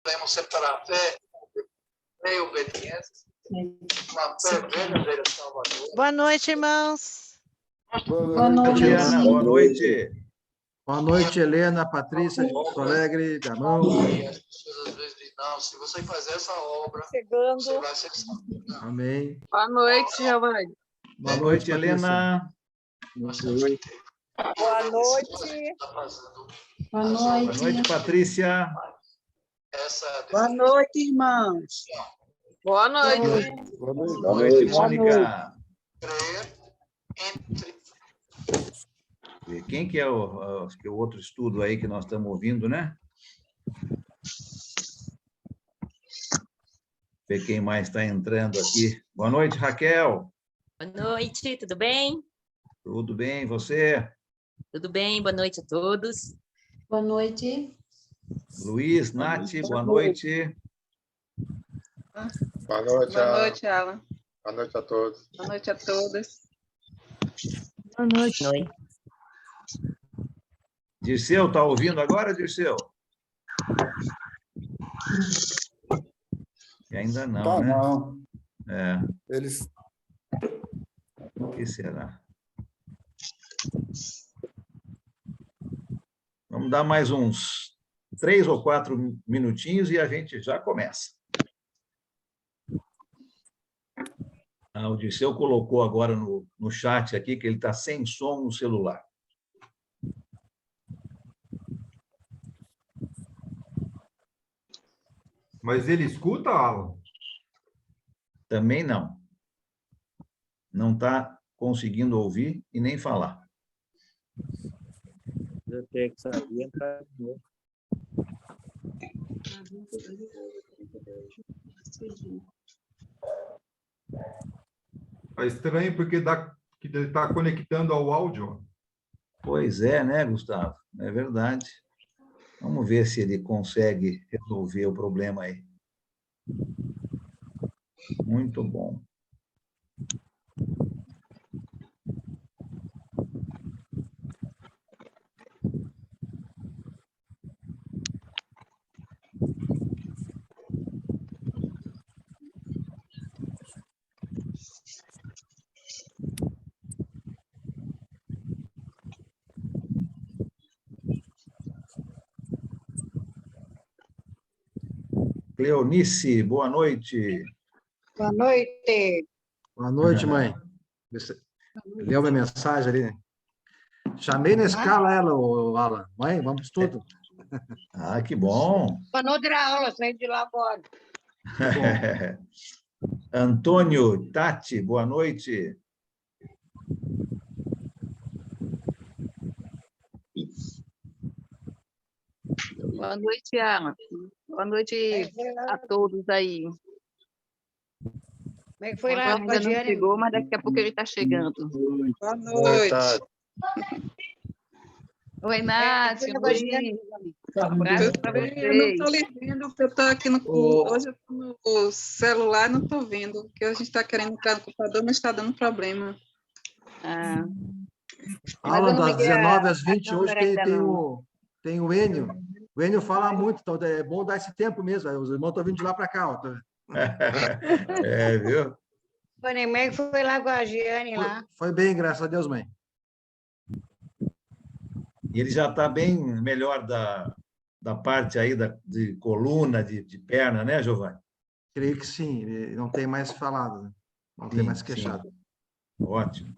Podemos separar a fé e obediência, uma fé verdadeira salvadora. Boa noite, irmãos. Boa noite, Diana, boa noite. Boa noite, Helena, Patrícia de Porto Alegre, Gamão. E as pessoas às vezes dizem, não, se você fazer essa obra, Chegando. você vai ser salvo. Amém. Boa noite, Giovanni. Boa noite, Patrícia. Helena. Nós temos que ter. Boa noite. Tá fazendo Boa Boa noite. noite, Patrícia. essa Boa noite, irmãos. Boa noite. Boa noite, Mônica. crer entre E quem que é acho que o outro estudo aí que nós estamos ouvindo, né? Ver quem mais está entrando aqui. Boa noite, Raquel. Boa noite, tudo bem? Tudo bem, você? Tudo bem, boa noite a todos. Boa noite. Luiz, Nath, boa noite. Boa noite, Boa noite, Alan. Boa noite a todos. Boa noite a todas. Boa noite. Dirceu, está ouvindo agora, Dirceu? E ainda não, Tá, né? não. É, Eles o que será? Vamos dar mais uns 3 ou 4 minutinhos e a gente já começa. O Dirceu colocou agora no chat aqui que ele está sem som no celular. Mas ele escuta, Alan? Também não. Não está conseguindo ouvir e nem falar. Eu tenho que saber entrar de novo. É estranho porque que ele está conectando ao áudio. Pois é, né, Gustavo? É verdade. Vamos ver se ele consegue resolver o problema aí. Muito bom. Cleonice, boa noite. Boa noite. Boa noite, mãe. Você leu minha mensagem ali, né? Chamei na escala ela, Alan. Mãe, vamos estudo. Ah, que bom. Boa noite da aula, saí de lá agora. Antônio, Tati, boa noite. Boa noite, Alan. Boa noite a todos aí. Como é que foi lá? Ainda não chegou, mas daqui a pouco ele está chegando. Boa noite. Oi, Nath. Foi na Oi. Bagiane. Abraço para Eu não vocês. estou lhe vendo, porque eu estou aqui hoje eu estou no celular, não estou vendo, porque a gente está querendo entrar no computador, mas está dando problema. Ah, Alan, eu não das liguei 19 às 20, a hoje câmera ainda tem o Enio. O Enio fala muito, então é bom dar esse tempo mesmo. Aí os irmãos estão vindo de lá para cá. Ó. É, viu? O Nemeg foi lá com a Giane lá. Foi bem, graças a Deus, mãe. E ele já está bem melhor da parte aí de coluna, de perna, né, Giovanni? Creio que sim. Ele não tem mais falado, né? Não tem Sim, mais sim. queixado. Ótimo.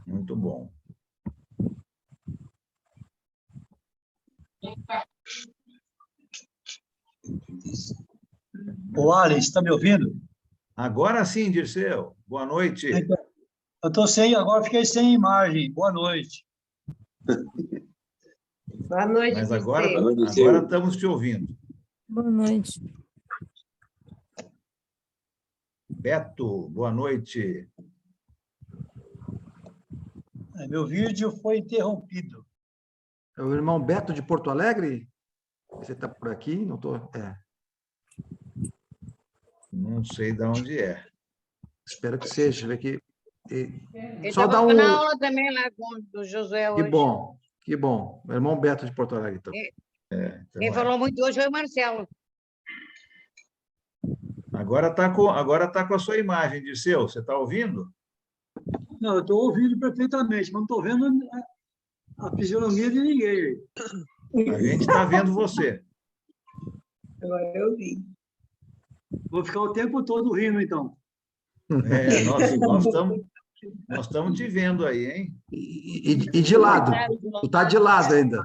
Muito bom. Ô, Alex, está me ouvindo? Agora sim, Dirceu. Boa noite. Eu estou sem, agora fiquei sem imagem. Boa noite. Boa noite, Mas agora Dirceu. estamos te ouvindo. Boa noite. Beto, boa noite. Meu vídeo foi interrompido. É o irmão Beto de Porto Alegre? Você está por aqui? Não estou. Não sei de onde é. Espero que seja. Ver que... Ele Só dá estava um. na aula também lá com o Josué Que hoje. bom, que bom. Meu irmão Beto de Porto Alegre, então. Então Quem falou muito hoje foi o Marcelo. Agora tá com a sua imagem, Dirceu. Você está ouvindo? Não, eu estou ouvindo perfeitamente, mas não estou vendo a fisionomia de ninguém. A gente está vendo você. Agora eu vi. Vou ficar o tempo todo rindo, então. É, nós estamos te vendo aí, hein? E de lado. Tu tá de lado ainda.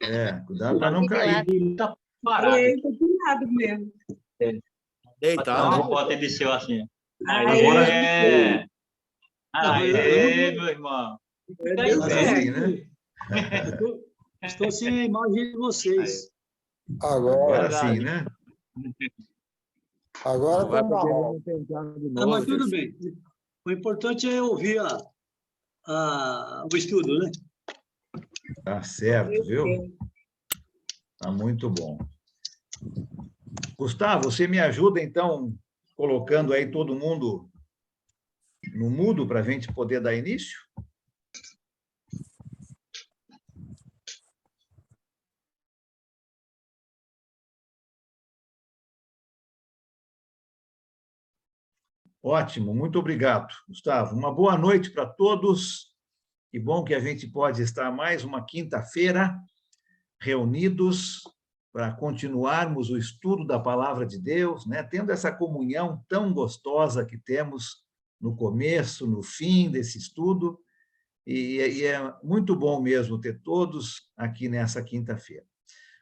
É, cuidado para não cair. Está parado. Eita, que nada mesmo. Dá uma foto de seu assim. Agora É. Aê, meu irmão. Agora sim, né? Estou sem a imagem de vocês. Agora sim, né? Agora Vai tá poder marrom. tentar de Não, novo, mas tudo Dirceu. bem. O importante é ouvir o estudo, né? Tá certo, viu? Tá muito bom. Gustavo, você me ajuda, então, colocando aí todo mundo no mudo para a gente poder dar início? Ótimo, muito obrigado, Gustavo. Uma boa noite para todos. Que bom que a gente pode estar mais uma quinta-feira reunidos para continuarmos o estudo da Palavra de Deus, né? Tendo essa comunhão tão gostosa que temos no começo, no fim desse estudo, e é muito bom mesmo ter todos aqui nessa quinta-feira.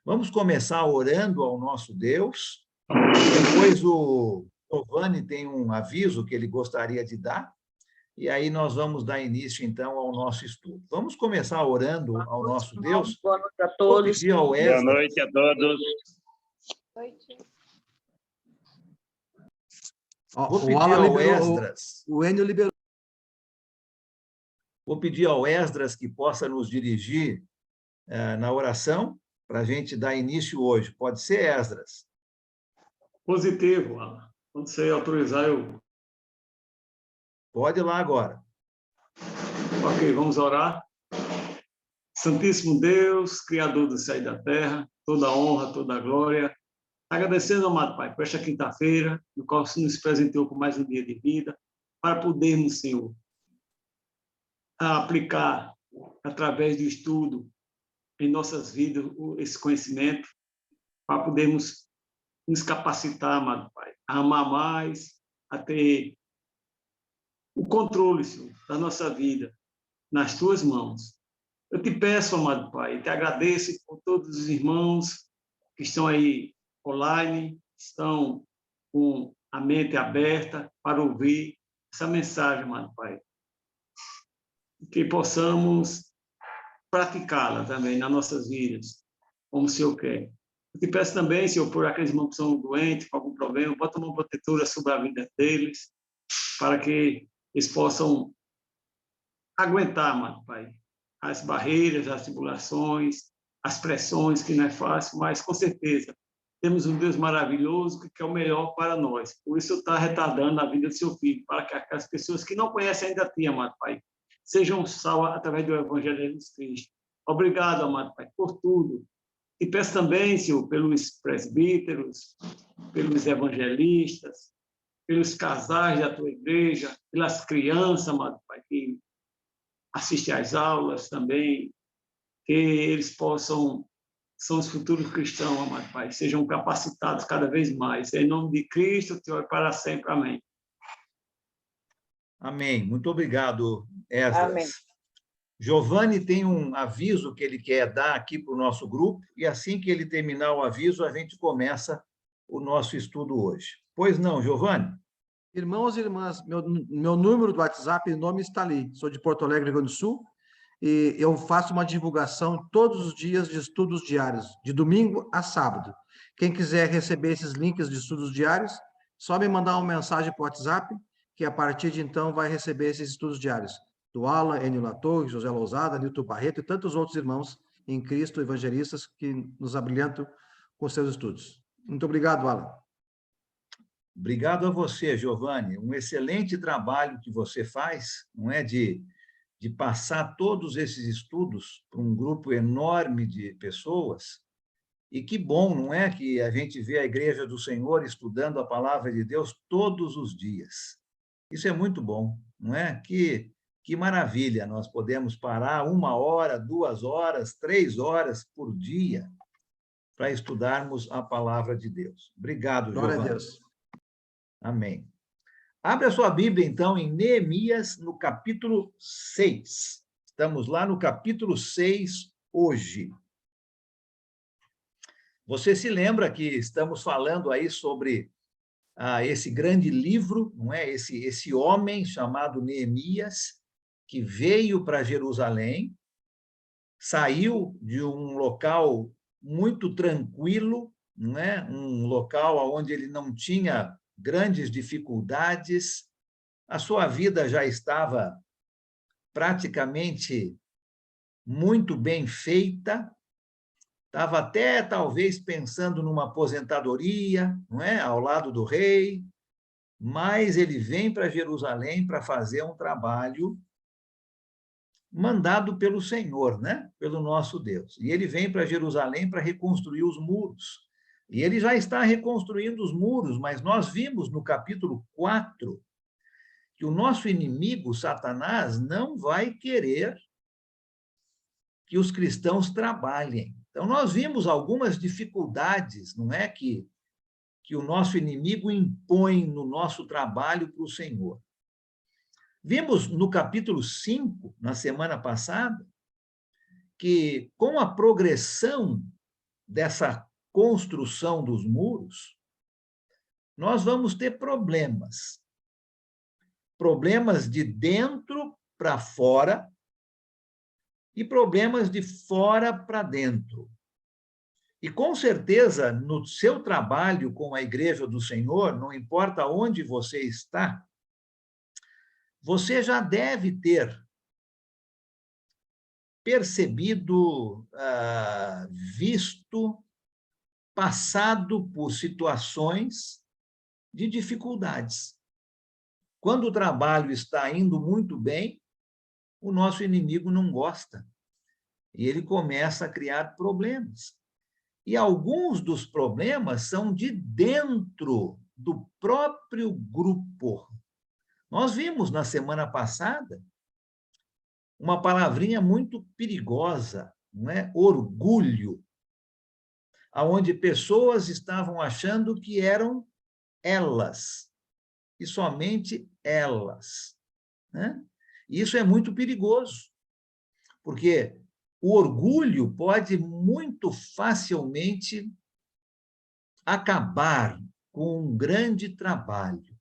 Vamos começar orando ao nosso Deus, depois o Giovanni tem um aviso que ele gostaria de dar, e aí nós vamos dar início, então, ao nosso estudo. Vamos começar orando ao nosso Deus. Boa noite a Vou todos. pedir ao Boa Esdras, noite a todos. Ó, vou o pedir Alan ao liberou, Esdras, o Enio liberou. vou pedir ao Esdras que possa nos dirigir na oração para a gente dar início hoje. Pode ser, Esdras? Positivo, Alan. Quando você autorizar, eu... Pode ir lá agora. Ok, vamos orar. Santíssimo Deus, Criador do céu e da terra, toda a honra, toda a glória. Agradecendo, amado Pai, por esta quinta-feira, no qual você nos presenteou com mais um dia de vida, para podermos, Senhor, aplicar, através do estudo, em nossas vidas, esse conhecimento, para podermos nos capacitar, amado Pai, a amar mais, a ter o controle, Senhor, da nossa vida nas Tuas mãos. Eu te peço, amado Pai, te agradeço por todos os irmãos que estão aí online, estão com a mente aberta para ouvir essa mensagem, amado Pai. Que possamos praticá-la também nas nossas vidas, como o Senhor quer. Eu te peço também, Senhor, por aqueles irmãos que são doentes, com algum problema, bota uma protetora sobre a vida deles, para que eles possam aguentar, amado Pai, as barreiras, as tribulações, as pressões, que não é fácil, mas, com certeza, temos um Deus maravilhoso que quer o melhor para nós. Por isso, está retardando a vida do seu filho, para que aquelas pessoas que não conhecem ainda a Ti, amado Pai, sejam salvas através do Evangelho de Jesus Cristo. Obrigado, amado Pai, por tudo. E peço também, Senhor, pelos presbíteros, pelos evangelistas, pelos casais da Tua igreja, pelas crianças, amado Pai, que assistem às aulas também, que eles possam, são os futuros cristãos, amado Pai, sejam capacitados cada vez mais. Em nome de Cristo, te oro para sempre. Amém. Amém. Muito obrigado, Esdras. Amém. Giovanni tem um aviso que ele quer dar aqui para o nosso grupo, e assim que ele terminar o aviso, a gente começa o nosso estudo hoje. Pois não, Giovanni? Irmãos e irmãs, meu número do WhatsApp, o nome está ali. Sou de Porto Alegre, Rio Grande do Sul, e eu faço uma divulgação todos os dias de estudos diários, de domingo a sábado. Quem quiser receber esses links de estudos diários, só me mandar uma mensagem para o WhatsApp, que a partir de então vai receber esses estudos diários. Do Alan, Enio Latorre, José Lousada, Nilton Barreto e tantos outros irmãos em Cristo, evangelistas, que nos abrilhantam com seus estudos. Muito obrigado, Alan. Obrigado a você, Giovanni. Um excelente trabalho que você faz, não é, de passar todos esses estudos para um grupo enorme de pessoas, E que bom, não é, que a gente vê a Igreja do Senhor estudando a palavra de Deus todos os dias. Isso é muito bom, não é? Que maravilha, nós podemos parar 1 hora, 2 horas, 3 horas por dia para estudarmos a palavra de Deus. Obrigado, Glória a Giovana. Deus. Amém. Abra sua Bíblia, então, em Neemias, no capítulo 6. Estamos lá no capítulo 6 hoje. Você se lembra que estamos falando aí sobre esse grande livro, não é? Esse homem chamado Neemias, que veio para Jerusalém, saiu de um local muito tranquilo, não é? Um local onde ele não tinha grandes dificuldades, a sua vida já estava praticamente muito bem feita, estava até talvez pensando numa aposentadoria, não é? Ao lado do rei, mas ele vem para Jerusalém para fazer um trabalho mandado pelo Senhor, né? Pelo nosso Deus. E ele vem para Jerusalém para reconstruir os muros. E ele já está reconstruindo os muros, mas nós vimos no capítulo 4 que o nosso inimigo, Satanás, não vai querer que os cristãos trabalhem. Então, nós vimos algumas dificuldades, não é, que o nosso inimigo impõe no nosso trabalho para o Senhor. Vimos no capítulo 5, na semana passada, que com a progressão dessa construção dos muros, nós vamos ter problemas. Problemas de dentro para fora e problemas de fora para dentro. E, com certeza, no seu trabalho com a Igreja do Senhor, não importa onde você está, você já deve ter percebido, visto, passado por situações de dificuldades. Quando o trabalho está indo muito bem, o nosso inimigo não gosta. E ele começa a criar problemas. E alguns dos problemas são de dentro do próprio grupo. Nós vimos na semana passada uma palavrinha muito perigosa, não é? Orgulho, aonde pessoas estavam achando que eram elas, e somente elas, né? E isso é muito perigoso, porque o orgulho pode muito facilmente acabar com um grande trabalho.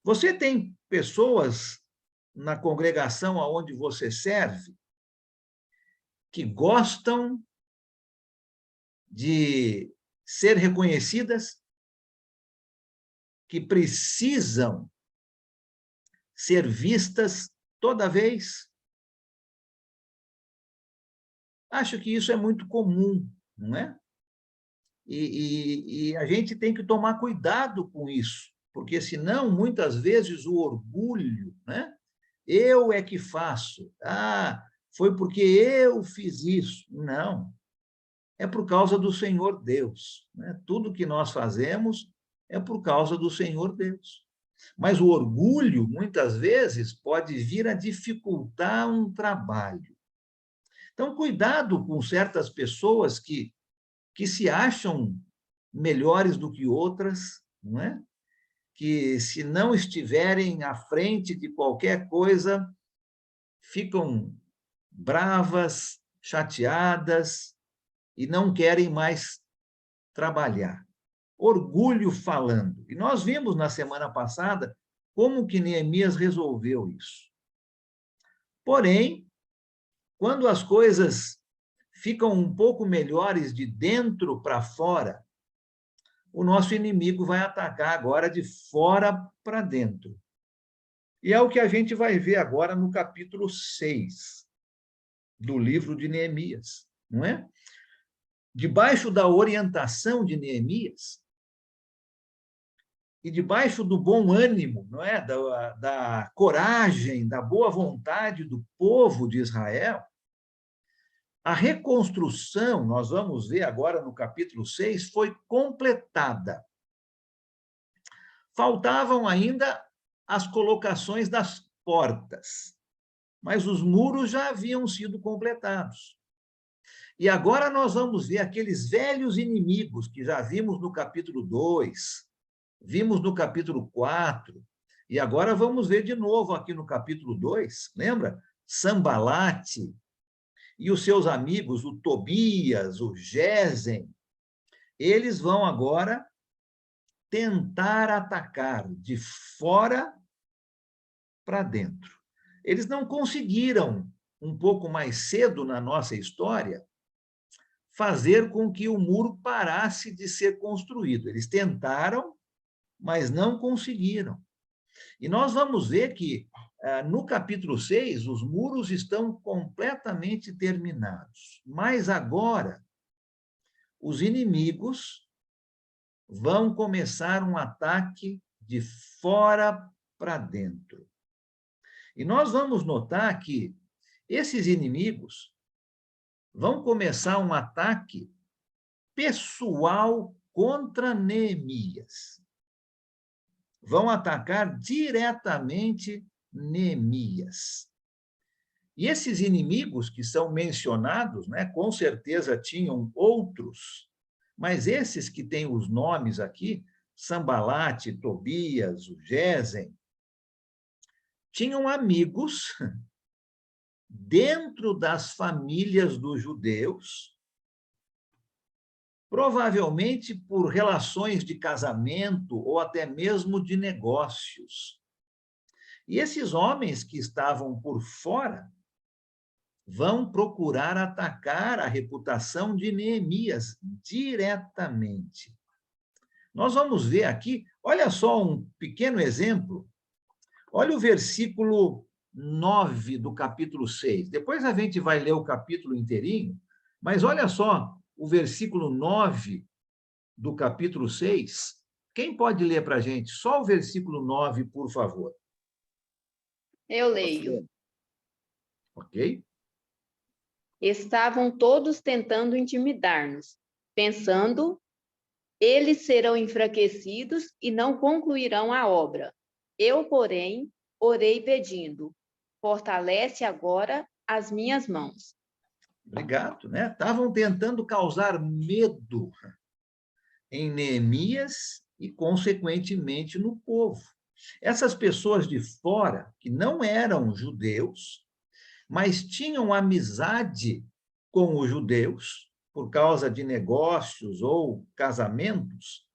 Você tem pessoas na congregação aonde você serve que gostam de ser reconhecidas, que precisam ser vistas toda vez. Acho que isso é muito comum, não é? E a gente tem que tomar cuidado com isso, porque senão, muitas vezes, o orgulho, né? Eu é que faço. Foi porque eu fiz isso. Não. É por causa do Senhor Deus, né? Tudo que nós fazemos é por causa do Senhor Deus. Mas o orgulho, muitas vezes, pode vir a dificultar um trabalho. Então, cuidado com certas pessoas que se acham melhores do que outras, não é? Que, se não estiverem à frente de qualquer coisa, ficam bravas, chateadas e não querem mais trabalhar. Orgulho falando. E nós vimos na semana passada como que Neemias resolveu isso. Porém, quando as coisas ficam um pouco melhores de dentro para fora, o nosso inimigo vai atacar agora de fora para dentro. E é o que a gente vai ver agora no capítulo 6 do livro de Neemias, não é? Debaixo da orientação de Neemias e debaixo do bom ânimo, não é? Da coragem, da boa vontade do povo de Israel, A reconstrução, nós vamos ver agora no capítulo 6, foi completada. Faltavam ainda as colocações das portas, mas os muros já haviam sido completados. E agora nós vamos ver aqueles velhos inimigos que já vimos no capítulo 2, vimos no capítulo 4, e agora vamos ver de novo aqui no capítulo 2, lembra? Sambalate e os seus amigos, o Tobias, o Gesem, eles vão agora tentar atacar de fora para dentro. Eles não conseguiram, um pouco mais cedo na nossa história, fazer com que o muro parasse de ser construído. Eles tentaram, mas não conseguiram. E nós vamos ver que, no capítulo 6, os muros estão completamente terminados. Mas agora, os inimigos vão começar um ataque de fora para dentro. E nós vamos notar que esses inimigos vão começar um ataque pessoal contra Neemias. Vão atacar diretamente Neemias. E esses inimigos que são mencionados, né, com certeza tinham outros, mas esses que têm os nomes aqui, Sambalate, Tobias, o Gesem, tinham amigos dentro das famílias dos judeus, provavelmente por relações de casamento ou até mesmo de negócios. E esses homens que estavam por fora vão procurar atacar a reputação de Neemias diretamente. Nós vamos ver aqui, olha só um pequeno exemplo. Olha o versículo 9 do capítulo 6. Depois a gente vai ler o capítulo inteirinho, mas olha só o versículo 9 do capítulo 6. Quem pode ler para a gente? Só o versículo 9, por favor. Eu leio. Ok? Estavam todos tentando intimidar-nos, pensando, eles serão enfraquecidos e não concluirão a obra. Eu, porém, orei pedindo, fortalece agora as minhas mãos. Obrigado, né? Estavam tentando causar medo em Neemias e, consequentemente, no povo. Essas pessoas de fora, que não eram judeus, mas tinham amizade com os judeus, por causa de negócios ou casamentos,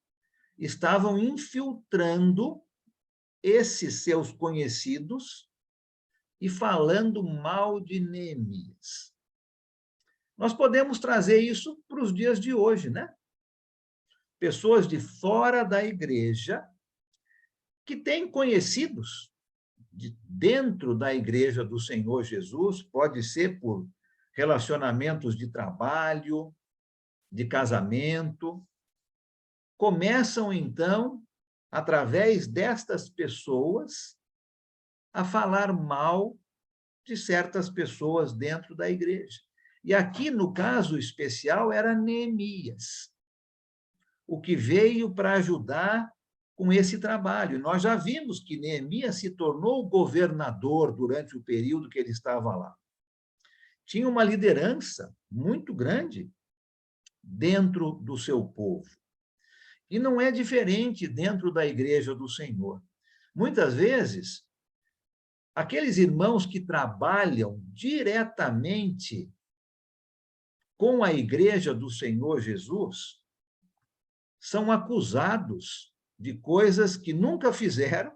estavam infiltrando esses seus conhecidos e falando mal de Neemias. Nós podemos trazer isso para os dias de hoje, né? Pessoas de fora da igreja que têm conhecidos dentro da igreja do Senhor Jesus, pode ser por relacionamentos de trabalho, de casamento, começam, então, através destas pessoas, a falar mal de certas pessoas dentro da igreja. E aqui, no caso especial, era Neemias, o que veio para ajudar com esse trabalho. Nós já vimos que Neemias se tornou governador durante o período que ele estava lá. Tinha uma liderança muito grande dentro do seu povo. E não é diferente dentro da igreja do Senhor. Muitas vezes, aqueles irmãos que trabalham diretamente com a igreja do Senhor Jesus são acusados de coisas que nunca fizeram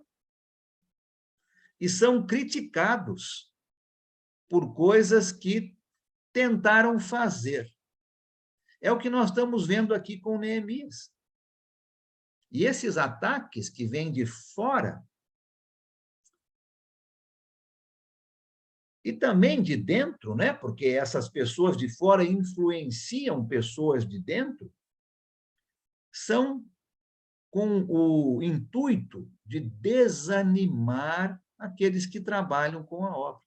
e são criticados por coisas que tentaram fazer. É o que nós estamos vendo aqui com Neemias. E esses ataques que vêm de fora e também de dentro, né? Porque essas pessoas de fora influenciam pessoas de dentro, são com o intuito de desanimar aqueles que trabalham com a obra.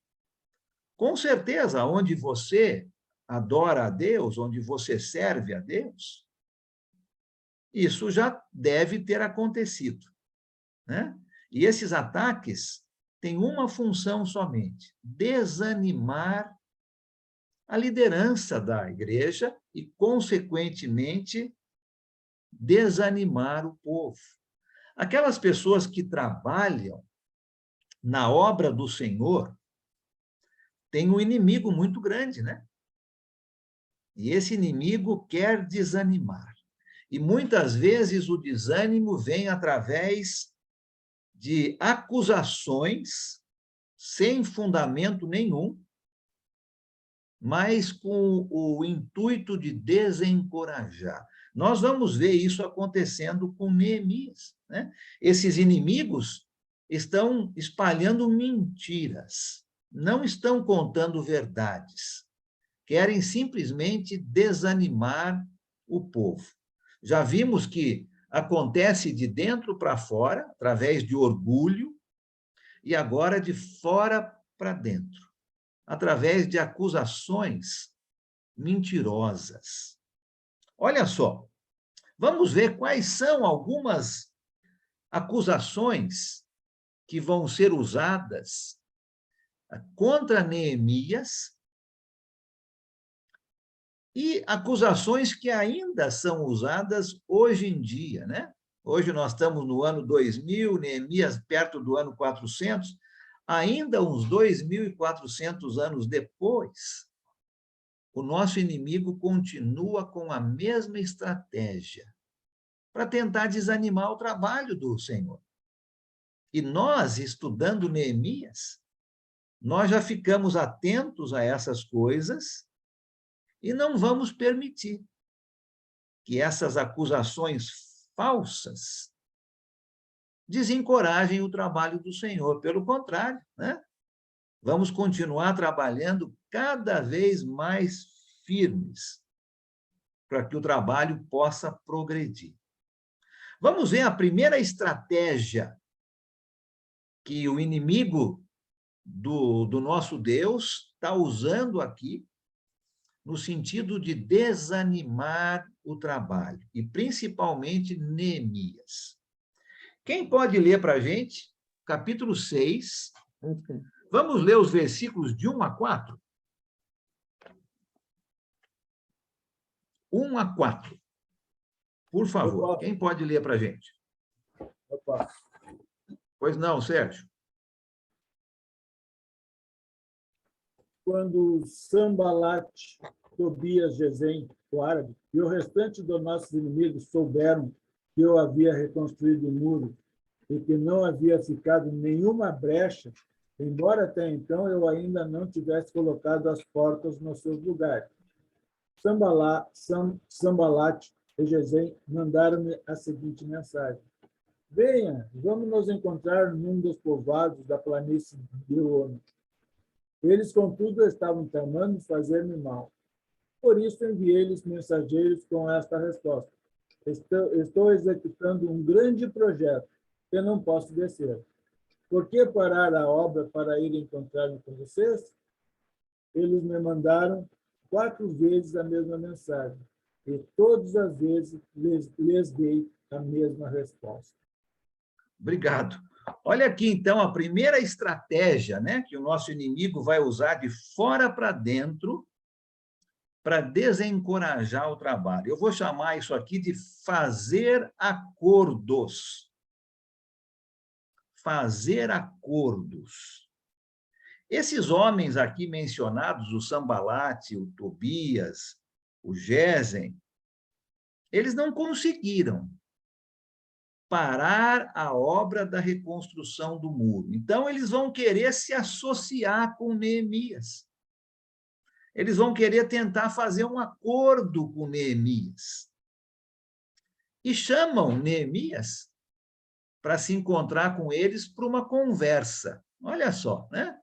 Com certeza, onde você adora a Deus, onde você serve a Deus, isso já deve ter acontecido, né? E esses ataques têm uma função somente: desanimar a liderança da igreja e, consequentemente, desanimar o povo. Aquelas pessoas que trabalham na obra do Senhor têm um inimigo muito grande, né? E esse inimigo quer desanimar. E muitas vezes o desânimo vem através de acusações sem fundamento nenhum, mas com o intuito de desencorajar. Nós vamos ver isso acontecendo com Neemias, né? Esses inimigos estão espalhando mentiras, não estão contando verdades, querem simplesmente desanimar o povo. Já vimos que acontece de dentro para fora, através de orgulho, e agora de fora para dentro, através de acusações mentirosas. Olha só, vamos ver quais são algumas acusações que vão ser usadas contra Neemias e acusações que ainda são usadas hoje em dia, né? Hoje nós estamos no ano 2000, Neemias perto do ano 400, ainda uns 2.400 anos depois, o nosso inimigo continua com a mesma estratégia para tentar desanimar o trabalho do Senhor. E nós, estudando Neemias, nós já ficamos atentos a essas coisas e não vamos permitir que essas acusações falsas desencorajem o trabalho do Senhor. Pelo contrário, né? Vamos continuar trabalhando cada vez mais firmes para que o trabalho possa progredir. Vamos ver a primeira estratégia que o inimigo do nosso Deus está usando aqui, no sentido de desanimar o trabalho, e principalmente Neemias. Quem pode ler para a gente? Capítulo 6. Vamos ler os versículos de 1 a 4? 1 a 4. Por favor, quem pode ler para a gente? Pois não, Sérgio. Quando Sambalat, Tobias, Gesem, o árabe, e o restante dos nossos inimigos souberam que eu havia reconstruído o muro e que não havia ficado nenhuma brecha, embora até então eu ainda não tivesse colocado as portas nos seus lugares. Sambalat e Gesem mandaram-me a seguinte mensagem: venha, vamos nos encontrar num dos povoados da planície de Ono. Eles, contudo, estavam tramando fazer-me mal. Por isso, enviei-lhes mensageiros com esta resposta: estou executando um grande projeto que não posso descer. Por que parar a obra para ir encontrar-me com vocês? Eles me mandaram 4 vezes a mesma mensagem, e todas as vezes lhes dei a mesma resposta. Obrigado. Olha aqui, então, a primeira estratégia, né, que o nosso inimigo vai usar de fora para dentro para desencorajar o trabalho. Eu vou chamar isso aqui de fazer acordos. Fazer acordos. Esses homens aqui mencionados, o Sambalat, o Tobias, o Gesem, eles não conseguiram parar a obra da reconstrução do muro. Então, eles vão querer se associar com Neemias. Eles vão querer tentar fazer um acordo com Neemias. E chamam Neemias para se encontrar com eles para uma conversa. Olha só, né?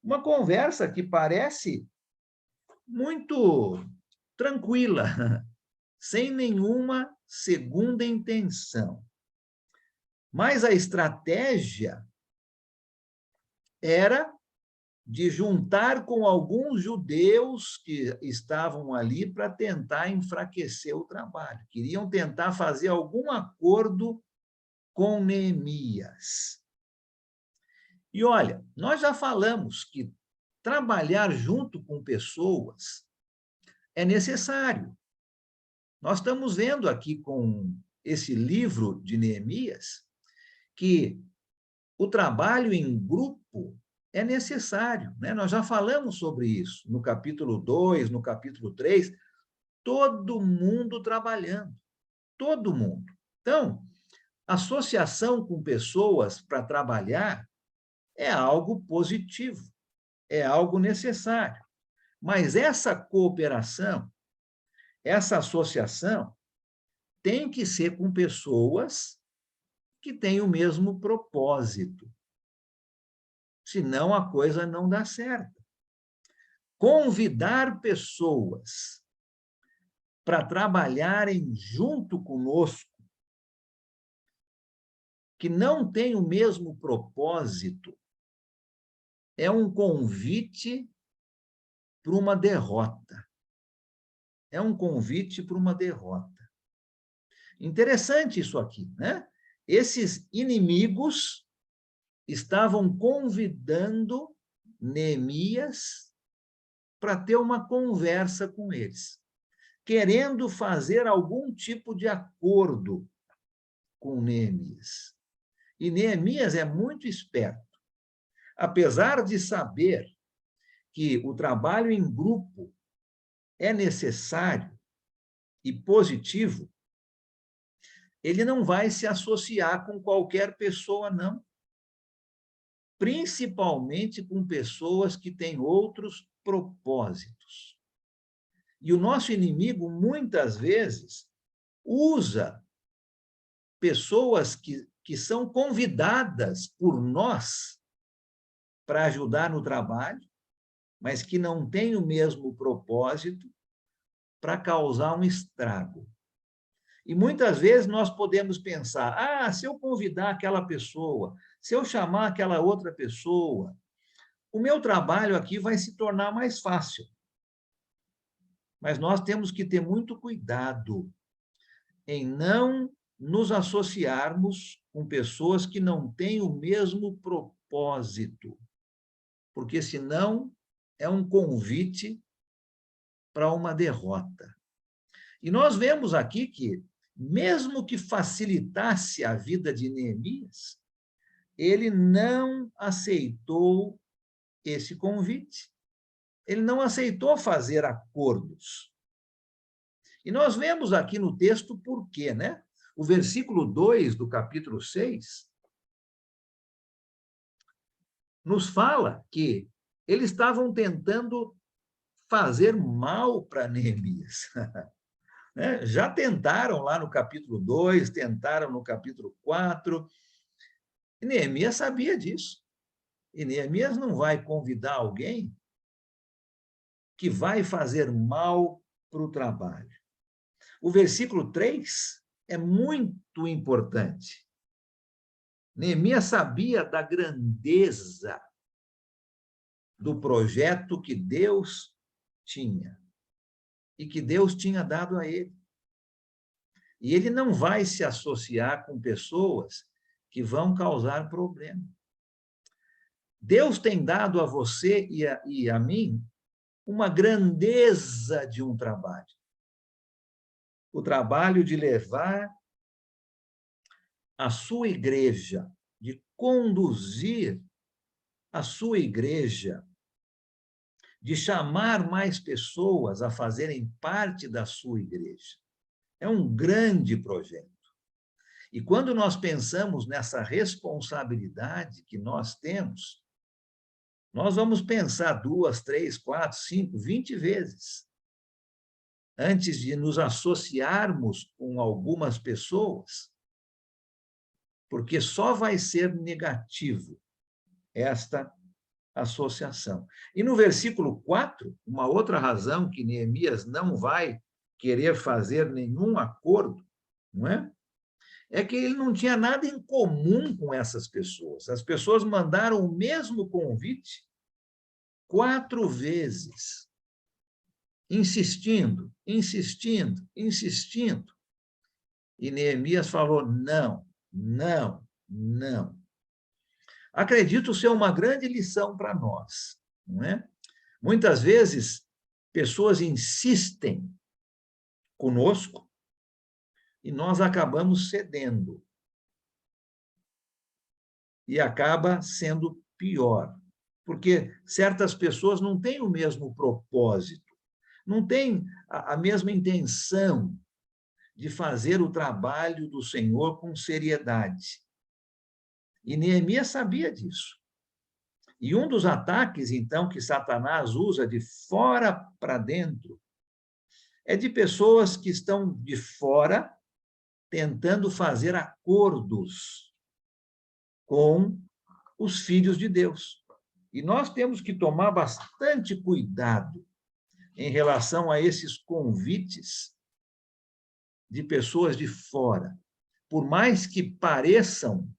Uma conversa que parece muito tranquila, sem nenhuma segunda intenção. Mas a estratégia era de juntar com alguns judeus que estavam ali para tentar enfraquecer o trabalho. Queriam tentar fazer algum acordo com Neemias. E olha, nós já falamos que trabalhar junto com pessoas é necessário. Nós estamos vendo aqui com esse livro de Neemias que o trabalho em grupo é necessário, né? Nós já falamos sobre isso no capítulo 2, no capítulo 3, todo mundo trabalhando, todo mundo. Então, associação com pessoas para trabalhar é algo positivo, é algo necessário. Mas essa cooperação, essa associação, tem que ser com pessoas que têm o mesmo propósito. Senão a coisa não dá certo. Convidar pessoas para trabalharem junto conosco, que não têm o mesmo propósito, é um convite para uma derrota. É um convite para uma derrota. Interessante isso aqui, né? Esses inimigos estavam convidando Neemias para ter uma conversa com eles, querendo fazer algum tipo de acordo com Neemias. E Neemias é muito esperto. Apesar de saber que o trabalho em grupo é necessário e positivo, ele não vai se associar com qualquer pessoa, não. Principalmente com pessoas que têm outros propósitos. E o nosso inimigo, muitas vezes, usa pessoas que são convidadas por nós para ajudar no trabalho, mas que não têm o mesmo propósito, para causar um estrago. E muitas vezes nós podemos pensar, se eu convidar aquela pessoa, se eu chamar aquela outra pessoa, o meu trabalho aqui vai se tornar mais fácil. Mas nós temos que ter muito cuidado em não nos associarmos com pessoas que não têm o mesmo propósito, porque senão é um convite para uma derrota. E nós vemos aqui que, mesmo que facilitasse a vida de Neemias, ele não aceitou esse convite. Ele não aceitou fazer acordos. E nós vemos aqui no texto por quê, né? O versículo 2 do capítulo 6 nos fala que eles estavam tentando fazer mal para Neemias. Já tentaram lá no capítulo 2, tentaram no capítulo 4, e Neemias sabia disso. E Neemias não vai convidar alguém que vai fazer mal para o trabalho. O versículo 3 é muito importante. Neemias sabia da grandeza do projeto que Deus tinha e que Deus tinha dado a ele. E ele não vai se associar com pessoas que vão causar problema. Deus tem dado a você e a mim uma grandeza de um trabalho. O trabalho de levar a sua igreja, de conduzir a sua igreja, de chamar mais pessoas a fazerem parte da sua igreja. É um grande projeto. E quando nós pensamos nessa responsabilidade que nós temos, nós vamos pensar 2, 3, 4, 5, 20 vezes antes de nos associarmos com algumas pessoas, porque só vai ser negativo esta associação. E no versículo 4, uma outra razão que Neemias não vai querer fazer nenhum acordo, não é? É que ele não tinha nada em comum com essas pessoas. As pessoas mandaram o mesmo convite 4 vezes, insistindo. E Neemias falou: não, não, não. Acredito ser uma grande lição para nós, não é? Muitas vezes, pessoas insistem conosco e nós acabamos cedendo. E acaba sendo pior, porque certas pessoas não têm o mesmo propósito, não têm a mesma intenção de fazer o trabalho do Senhor com seriedade. E Neemias sabia disso. E um dos ataques, então, que Satanás usa de fora para dentro, é de pessoas que estão de fora tentando fazer acordos com os filhos de Deus. E nós temos que tomar bastante cuidado em relação a esses convites de pessoas de fora. Por mais que pareçam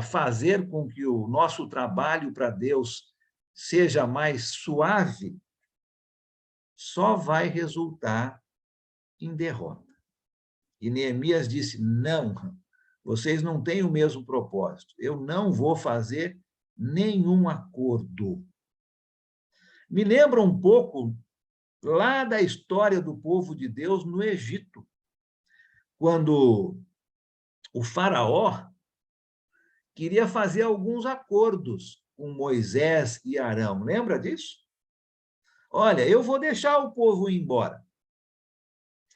fazer com que o nosso trabalho para Deus seja mais suave, só vai resultar em derrota. E Neemias disse: não, vocês não têm o mesmo propósito, eu não vou fazer nenhum acordo. Me lembra um pouco lá da história do povo de Deus no Egito, quando o faraó queria fazer alguns acordos com Moisés e Arão. Lembra disso? Olha, eu vou deixar o povo ir embora.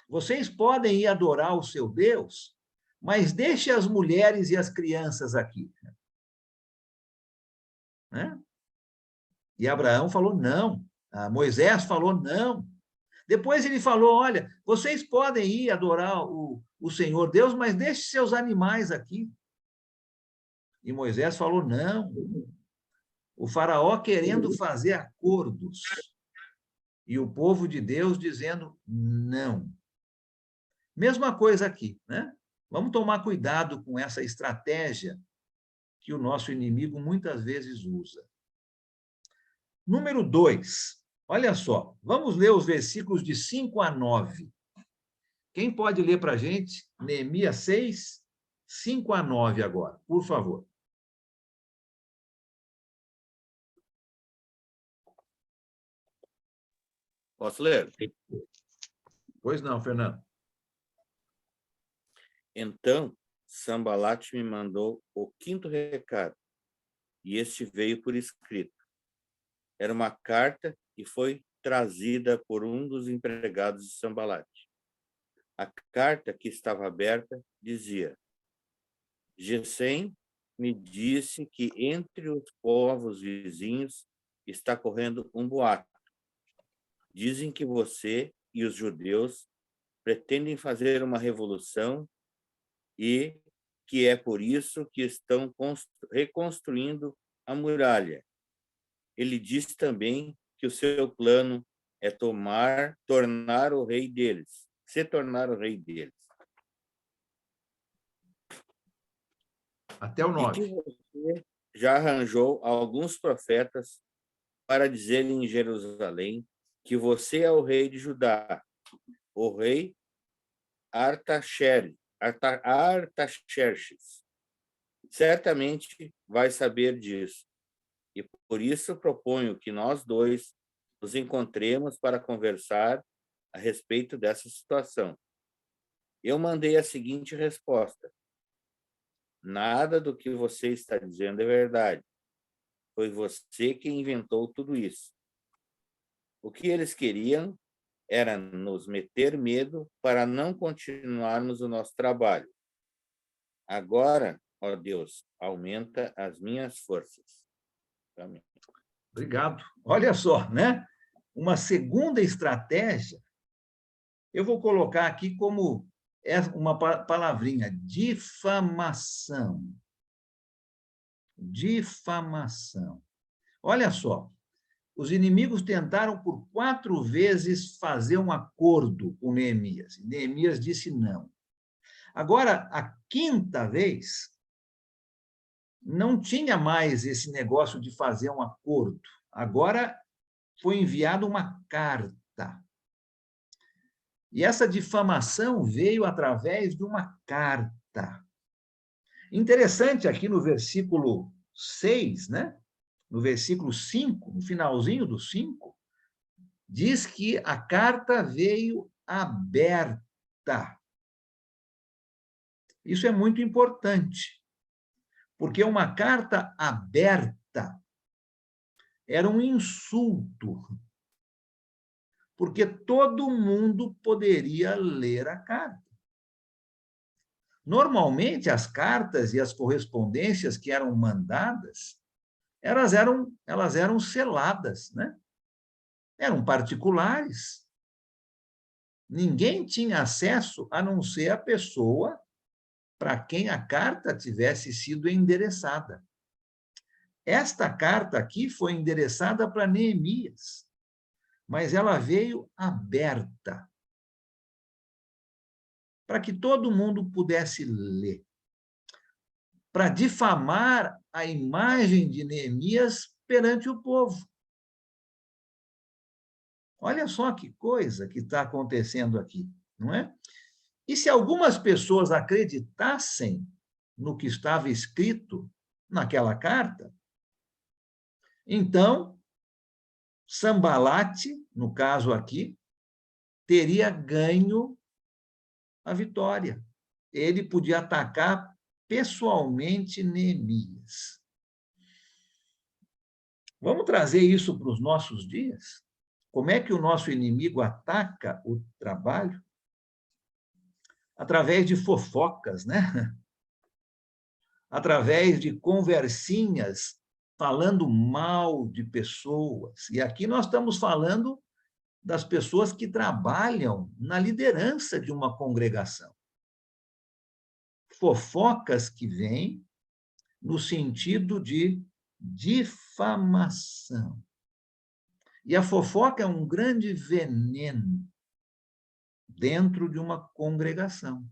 Vocês podem ir adorar o seu Deus, mas deixe as mulheres e as crianças aqui. Né? E Abraão falou não. Moisés falou não. Depois ele falou: olha, vocês podem ir adorar o Senhor Deus, mas deixe seus animais aqui. E Moisés falou não. O faraó querendo fazer acordos. E o povo de Deus dizendo não. Mesma coisa aqui, né? Vamos tomar cuidado com essa estratégia que o nosso inimigo muitas vezes usa. Número 2. Olha só, vamos ler os versículos de 5 a 9. Quem pode ler para a gente? Neemias 6, 5 a 9 agora, por favor. Posso ler? Pois não, Fernando. Então, Sambalat me mandou o 5º recado, e este veio por escrito. Era uma carta e foi trazida por um dos empregados de Sambalat. A carta, que estava aberta, dizia: Gesem me disse que entre os povos vizinhos está correndo um boato. Dizem que você e os judeus pretendem fazer uma revolução e que é por isso que estão reconstruindo a muralha. Ele diz também que o seu plano é tornar o rei deles, se tornar o rei deles. Até o 9. E que você já arranjou alguns profetas para dizer em Jerusalém que você é o rei de Judá, o rei Artaxerxes. Certamente vai saber disso. E por isso proponho que nós dois nos encontremos para conversar a respeito dessa situação. Eu mandei a seguinte resposta: nada do que você está dizendo é verdade. Foi você que inventou tudo isso. O que eles queriam era nos meter medo para não continuarmos o nosso trabalho. Agora, ó Deus, aumenta as minhas forças. Amém. Obrigado. Olha só, né? Uma segunda estratégia, eu vou colocar aqui como uma palavrinha: difamação. Difamação. Olha só. Os inimigos tentaram por 4 vezes fazer um acordo com Neemias. Neemias disse não. Agora, a 5ª vez, não tinha mais esse negócio de fazer um acordo. Agora foi enviada uma carta. E essa difamação veio através de uma carta. Interessante aqui no versículo 6, né? No versículo 5, no finalzinho do 5, diz que a carta veio aberta. Isso é muito importante, porque uma carta aberta era um insulto, porque todo mundo poderia ler a carta. Normalmente, as cartas e as correspondências que eram mandadas, elas eram seladas, né? Eram particulares. Ninguém tinha acesso a não ser a pessoa para quem a carta tivesse sido endereçada. Esta carta aqui foi endereçada para Neemias, mas ela veio aberta, para que todo mundo pudesse ler, para difamar a imagem de Neemias perante o povo. Olha só que coisa que está acontecendo aqui, não é? E se algumas pessoas acreditassem no que estava escrito naquela carta, então, Sambalate, no caso aqui, teria ganho a vitória. Ele podia atacar pessoalmente Neemias. Vamos trazer isso para os nossos dias? Como é que o nosso inimigo ataca o trabalho? Através de fofocas, né? Através de conversinhas falando mal de pessoas. E aqui nós estamos falando das pessoas que trabalham na liderança de uma congregação. Fofocas que vêm no sentido de difamação. E a fofoca é um grande veneno dentro de uma congregação.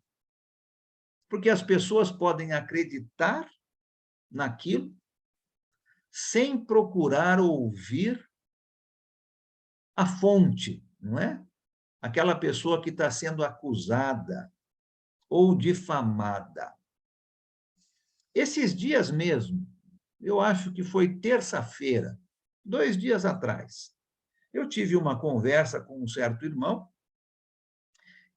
Porque as pessoas podem acreditar naquilo sem procurar ouvir a fonte, não é? Aquela pessoa que está sendo acusada ou difamada. Esses dias mesmo, eu acho que foi terça-feira, 2 dias atrás, eu tive uma conversa com um certo irmão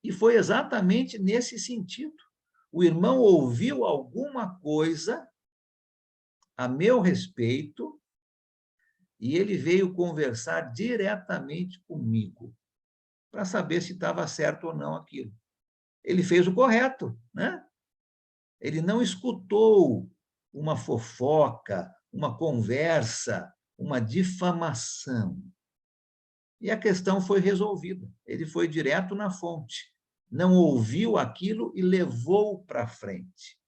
e foi exatamente nesse sentido. O irmão ouviu alguma coisa a meu respeito e ele veio conversar diretamente comigo para saber se estava certo ou não aquilo. Ele fez o correto, né? Ele não escutou uma fofoca, uma conversa, uma difamação. E a questão foi resolvida. Ele foi direto na fonte. Não ouviu aquilo e levou para frente.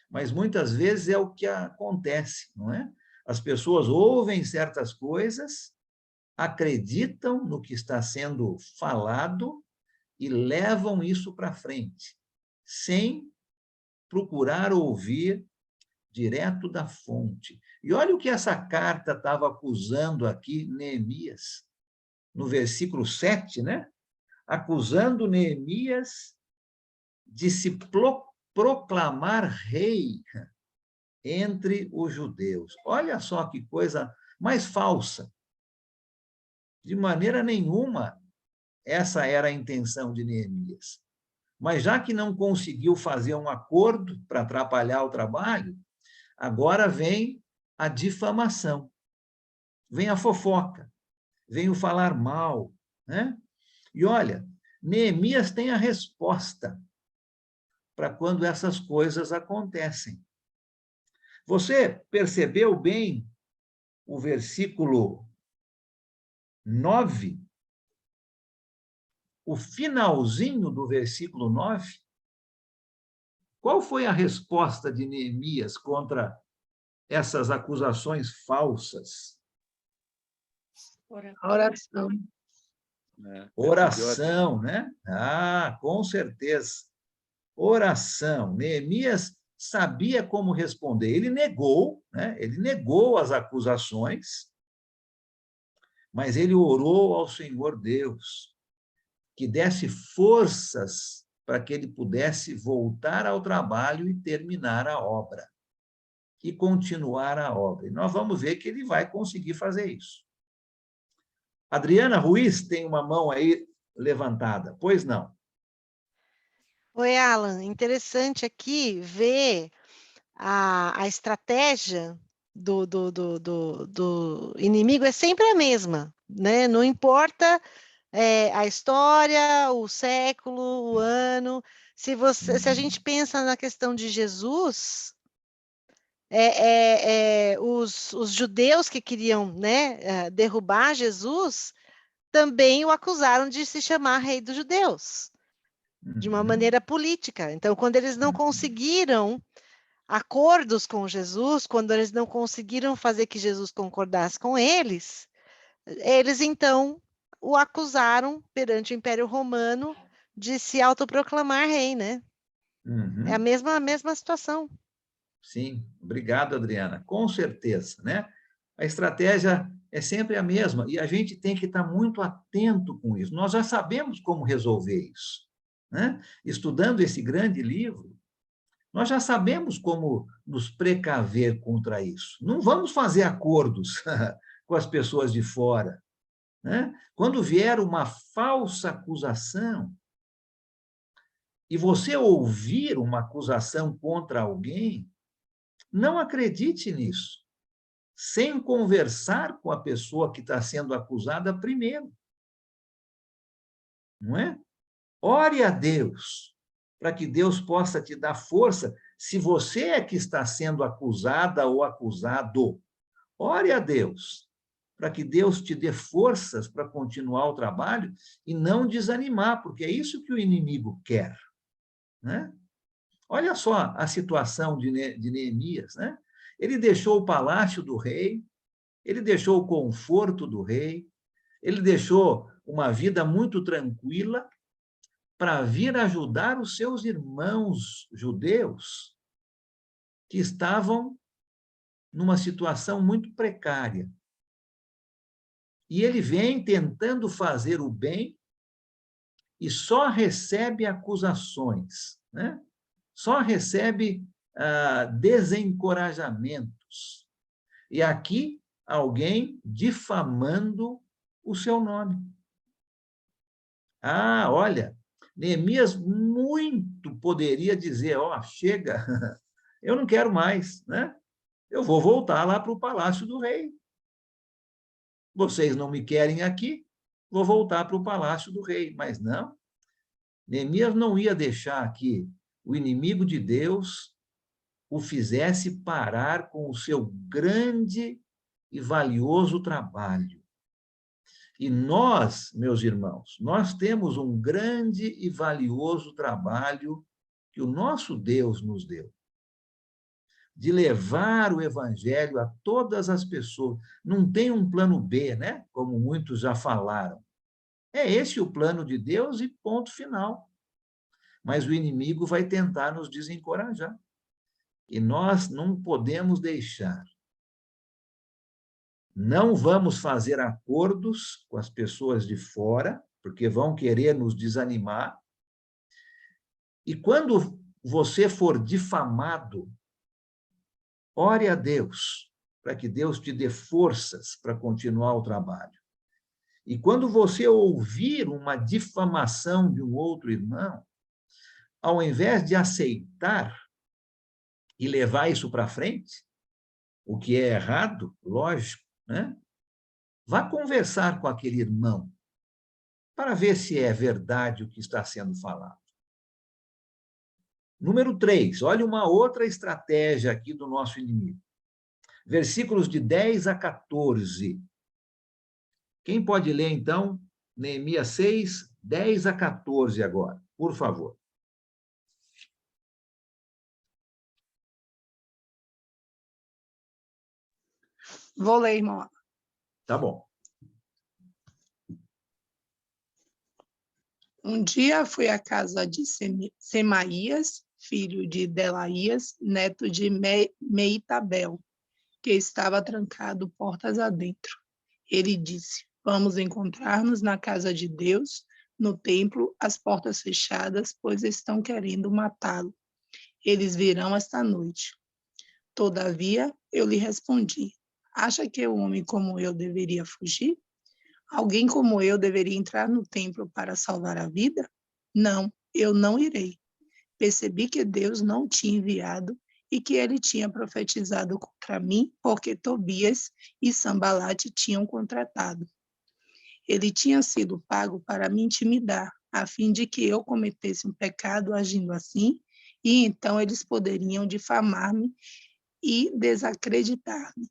Mas muitas vezes é o que acontece, não é? As pessoas ouvem certas coisas, acreditam no que está sendo falado e levam isso para frente, sem procurar ouvir direto da fonte. E olha o que essa carta estava acusando aqui Neemias, no versículo 7, né? Acusando Neemias de se proclamar rei entre os judeus. Olha só que coisa mais falsa. De maneira nenhuma essa era a intenção de Neemias. Mas já que não conseguiu fazer um acordo para atrapalhar o trabalho, agora vem a difamação, vem a fofoca, vem o falar mal, né? E olha, Neemias tem a resposta para quando essas coisas acontecem. Você percebeu bem o versículo 9? O finalzinho do versículo 9? Qual foi a resposta de Neemias contra essas acusações falsas? Oração. Oração, né? Ah, com certeza. Oração. Neemias sabia como responder. Ele negou, né? Ele negou as acusações, mas ele orou ao Senhor Deus que desse forças para que ele pudesse voltar ao trabalho e terminar a obra, e continuar a obra. E nós vamos ver que ele vai conseguir fazer isso. Adriana Ruiz tem uma mão aí levantada, pois não? Oi, Alan. Interessante aqui ver a estratégia do inimigo é sempre a mesma, né? Não importa a história, o século, o ano. Se a gente pensa na questão de Jesus, os judeus que queriam, né, derrubar Jesus também o acusaram de se chamar rei dos judeus, de uma maneira política. Então, quando eles não conseguiram acordos com Jesus, quando eles não conseguiram fazer que Jesus concordasse com eles então o acusaram perante o Império Romano de se autoproclamar rei, né? É a mesma situação. Sim, obrigado, Adriana. Com certeza, né? A estratégia é sempre a mesma e a gente tem que estar muito atento com isso. Nós já sabemos como resolver isso, né? Estudando esse grande livro, nós já sabemos como nos precaver contra isso. Não vamos fazer acordos com as pessoas de fora, né? Quando vier uma falsa acusação, e você ouvir uma acusação contra alguém, não acredite nisso, sem conversar com a pessoa que está sendo acusada primeiro. Não é? Ore a Deus, para que Deus possa te dar força, se você é que está sendo acusada ou acusado. Ore a Deus, para que Deus te dê forças para continuar o trabalho e não desanimar, porque é isso que o inimigo quer, né? Olha só a situação de Neemias, né? Ele deixou o palácio do rei, ele deixou o conforto do rei, ele deixou uma vida muito tranquila para vir ajudar os seus irmãos judeus que estavam numa situação muito precária. E ele vem tentando fazer o bem e só recebe acusações, né? Só recebe desencorajamentos. E aqui, alguém difamando o seu nome. Olha, Neemias muito poderia dizer, chega, eu não quero mais, né? Eu vou voltar lá para o palácio do rei. Vocês não me querem aqui, vou voltar para o palácio do rei. Mas não, Neemias não ia deixar que o inimigo de Deus o fizesse parar com o seu grande e valioso trabalho. E nós, meus irmãos, nós temos um grande e valioso trabalho que o nosso Deus nos deu, de levar o evangelho a todas as pessoas. Não tem um plano B, né? Como muitos já falaram. É esse o plano de Deus e ponto final. Mas o inimigo vai tentar nos desencorajar. E nós não podemos deixar. Não vamos fazer acordos com as pessoas de fora, porque vão querer nos desanimar. E quando você for difamado, ore a Deus, para que Deus te dê forças para continuar o trabalho. E quando você ouvir uma difamação de um outro irmão, ao invés de aceitar e levar isso para frente, o que é errado, lógico, né? Vá conversar com aquele irmão para ver se é verdade o que está sendo falado. Número 3, olha uma outra estratégia aqui do nosso inimigo. Versículos de 10 a 14. Quem pode ler, então, Neemias 6, 10 a 14 agora, por favor. Vou ler, irmão. Tá bom. Um dia fui à casa de Semaías, filho de Delaías, neto de Meitabel, que estava trancado portas adentro. Ele disse: Vamos encontrar-nos na casa de Deus, no templo, as portas fechadas, pois estão querendo matá-lo. Eles virão esta noite. Todavia, eu lhe respondi: acha que um homem como eu deveria fugir? Alguém como eu deveria entrar no templo para salvar a vida? Não, eu não irei. Percebi que Deus não tinha enviado e que ele tinha profetizado contra mim, porque Tobias e Sambalate tinham contratado. Ele tinha sido pago para me intimidar, a fim de que eu cometesse um pecado agindo assim, e então eles poderiam difamar-me e desacreditar-me.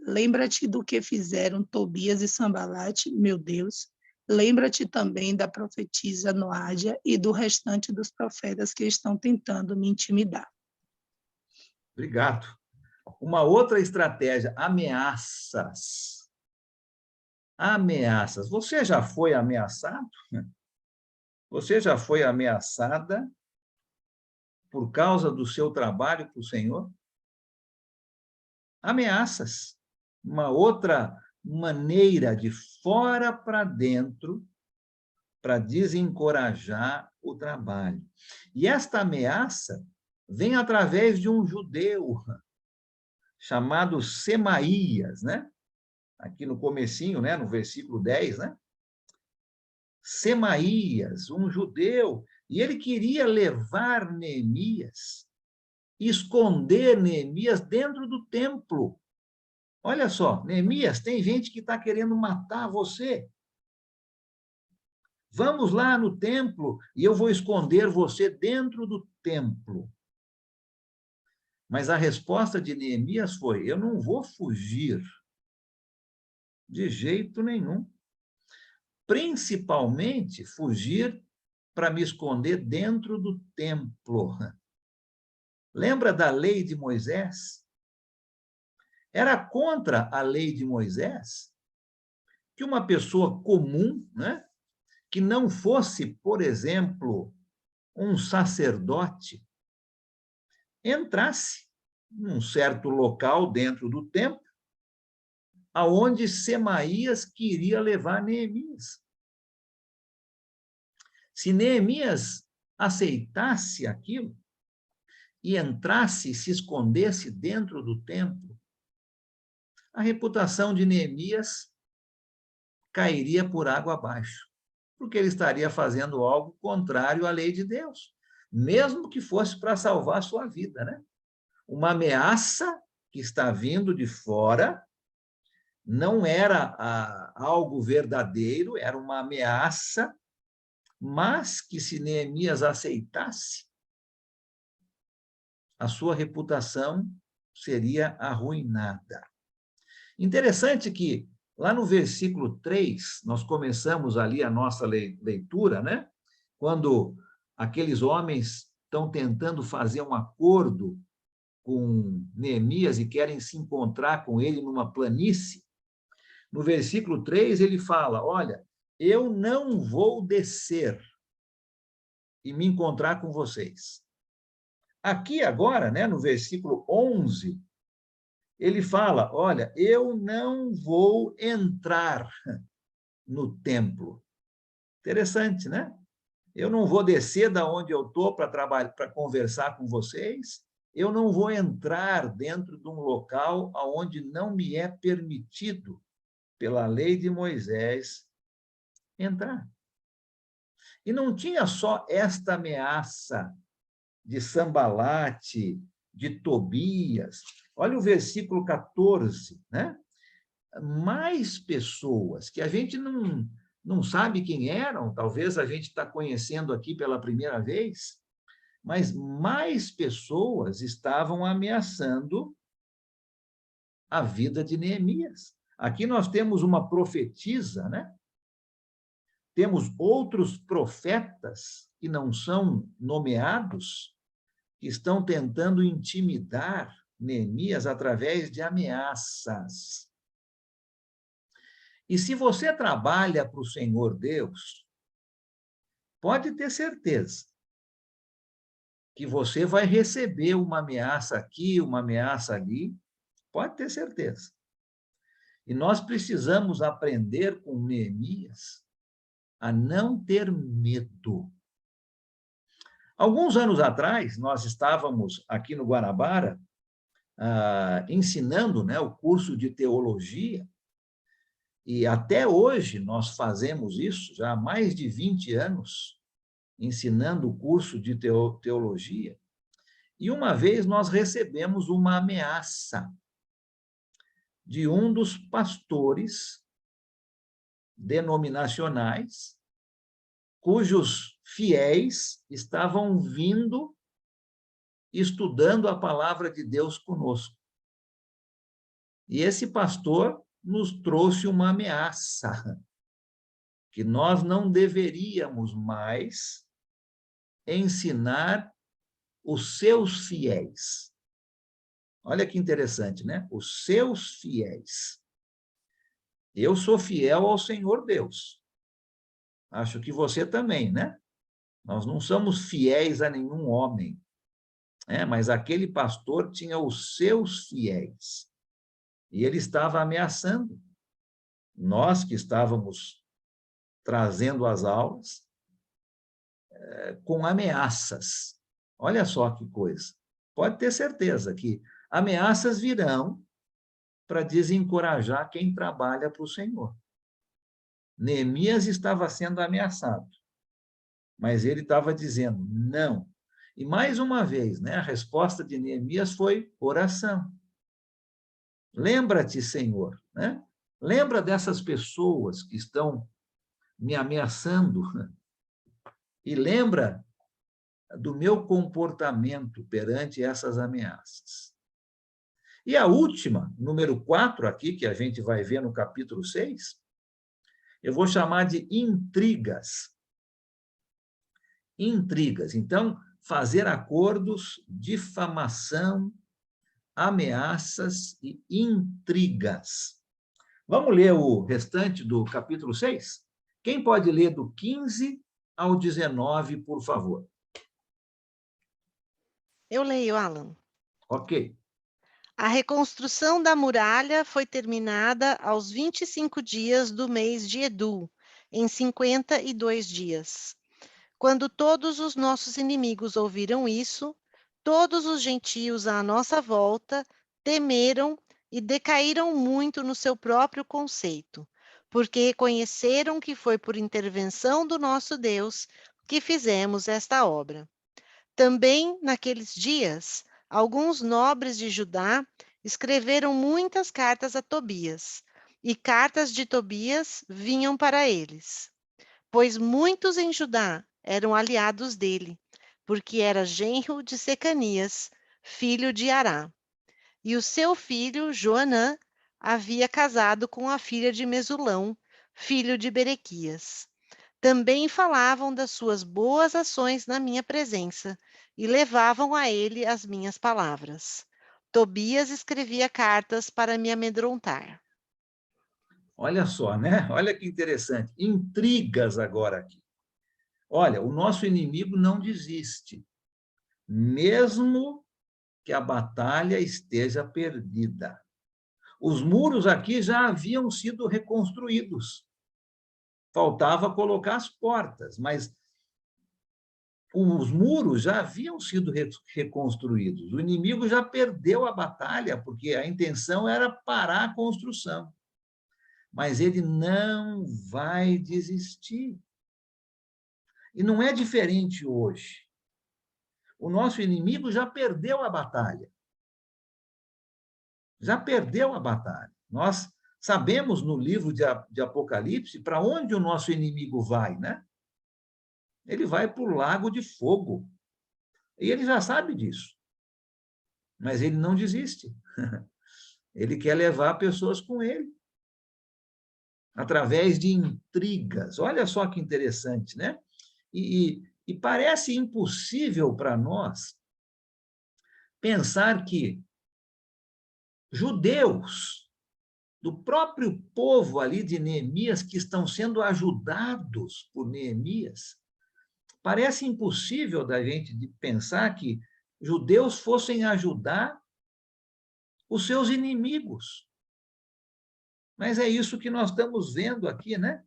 Lembra-te do que fizeram Tobias e Sambalate, meu Deus. Lembra-te também da profetisa Noádia e do restante dos profetas que estão tentando me intimidar. Obrigado. Uma outra estratégia, ameaças. Ameaças. Você já foi ameaçado? Você já foi ameaçada por causa do seu trabalho para o Senhor? Ameaças. Uma outra maneira de fora para dentro para desencorajar o trabalho. E esta ameaça vem através de um judeu chamado Semaías, né? Aqui no comecinho, né? No versículo 10, né? Semaías, um judeu, e ele queria levar Neemias, esconder Neemias dentro do templo. Olha só, Neemias, tem gente que está querendo matar você. Vamos lá no templo e eu vou esconder você dentro do templo. Mas a resposta de Neemias foi: eu não vou fugir de jeito nenhum. Principalmente fugir para me esconder dentro do templo. Lembra da lei de Moisés? Era contra a lei de Moisés que uma pessoa comum, né, que não fosse, por exemplo, um sacerdote, entrasse num certo local dentro do templo, aonde Semaías queria levar Neemias. Se Neemias aceitasse aquilo e entrasse e se escondesse dentro do templo, a reputação de Neemias cairia por água abaixo, porque ele estaria fazendo algo contrário à lei de Deus, mesmo que fosse para salvar a sua vida, né? Uma ameaça que está vindo de fora, não era algo verdadeiro, era uma ameaça, mas que se Neemias aceitasse, a sua reputação seria arruinada. Interessante que, lá no versículo 3, nós começamos ali a nossa leitura, né? Quando aqueles homens estão tentando fazer um acordo com Neemias e querem se encontrar com ele numa planície. No versículo 3, ele fala: olha, eu não vou descer e me encontrar com vocês. Aqui agora, né, no versículo 11, ele fala: olha, eu não vou entrar no templo. Interessante, né? Eu não vou descer da onde eu estou para trabalhar, para conversar com vocês. Eu não vou entrar dentro de um local onde não me é permitido, pela lei de Moisés, entrar. E não tinha só esta ameaça de Sambalate, de Tobias. Olha o versículo 14, né? Mais pessoas que a gente não sabe quem eram, talvez a gente está conhecendo aqui pela primeira vez, mas mais pessoas estavam ameaçando a vida de Neemias. Aqui nós temos uma profetisa, né? Temos outros profetas que não são nomeados, que estão tentando intimidar Neemias através de ameaças. E se você trabalha para o Senhor Deus, pode ter certeza que você vai receber uma ameaça aqui, uma ameaça ali, pode ter certeza. E nós precisamos aprender com Neemias a não ter medo. Alguns anos atrás, nós estávamos aqui no Guanabara ensinando, né, o curso de teologia, e até hoje nós fazemos isso, já há mais de 20 anos, ensinando o curso de teologia. E uma vez nós recebemos uma ameaça de um dos pastores denominacionais, cujos fiéis estavam vindo, estudando a palavra de Deus conosco. E esse pastor nos trouxe uma ameaça, que nós não deveríamos mais ensinar os seus fiéis. Olha que interessante, né? Os seus fiéis. Eu sou fiel ao Senhor Deus. Acho que você também, né? Nós não somos fiéis a nenhum homem, mas aquele pastor tinha os seus fiéis. E ele estava ameaçando. Nós que estávamos trazendo as aulas com ameaças. Olha só que coisa. Pode ter certeza que ameaças virão para desencorajar quem trabalha para o Senhor. Neemias estava sendo ameaçado, mas ele estava dizendo não. E mais uma vez, né, a resposta de Neemias foi oração. Lembra-te, Senhor, né? Lembra dessas pessoas que estão me ameaçando e lembra do meu comportamento perante essas ameaças. E a última, número 4 aqui, que a gente vai ver no capítulo 6, eu vou chamar de intrigas. Intrigas. Então, fazer acordos, difamação, ameaças e intrigas. Vamos ler o restante do capítulo 6? Quem pode ler do 15 ao 19, por favor? Eu leio, Alan. Ok. A reconstrução da muralha foi terminada aos 25 dias do mês de Edu, em 52 dias. Quando todos os nossos inimigos ouviram isso, todos os gentios à nossa volta temeram e decaíram muito no seu próprio conceito, porque reconheceram que foi por intervenção do nosso Deus que fizemos esta obra. Também, naqueles dias, alguns nobres de Judá escreveram muitas cartas a Tobias, e cartas de Tobias vinham para eles, pois muitos em Judá eram aliados dele, porque era genro de Secanias, filho de Ará. E o seu filho, Joanã, havia casado com a filha de Mesulão, filho de Berequias. Também falavam das suas boas ações na minha presença e levavam a ele as minhas palavras. Tobias escrevia cartas para me amedrontar. Olha só, né? Olha que interessante. Intrigas agora aqui. Olha, o nosso inimigo não desiste, mesmo que a batalha esteja perdida. Os muros aqui já haviam sido reconstruídos. Faltava colocar as portas, mas os muros já haviam sido reconstruídos. O inimigo já perdeu a batalha, porque a intenção era parar a construção. Mas ele não vai desistir. E não é diferente hoje. O nosso inimigo já perdeu a batalha. Já perdeu a batalha. Nós sabemos no livro de Apocalipse para onde o nosso inimigo vai, né? Ele vai para o lago de fogo. E ele já sabe disso. Mas ele não desiste. Ele quer levar pessoas com ele. Através de intrigas. Olha só que interessante, né? E parece impossível para nós pensar que judeus, do próprio povo ali de Neemias, que estão sendo ajudados por Neemias, parece impossível da gente de pensar que judeus fossem ajudar os seus inimigos. Mas é isso que nós estamos vendo aqui, né?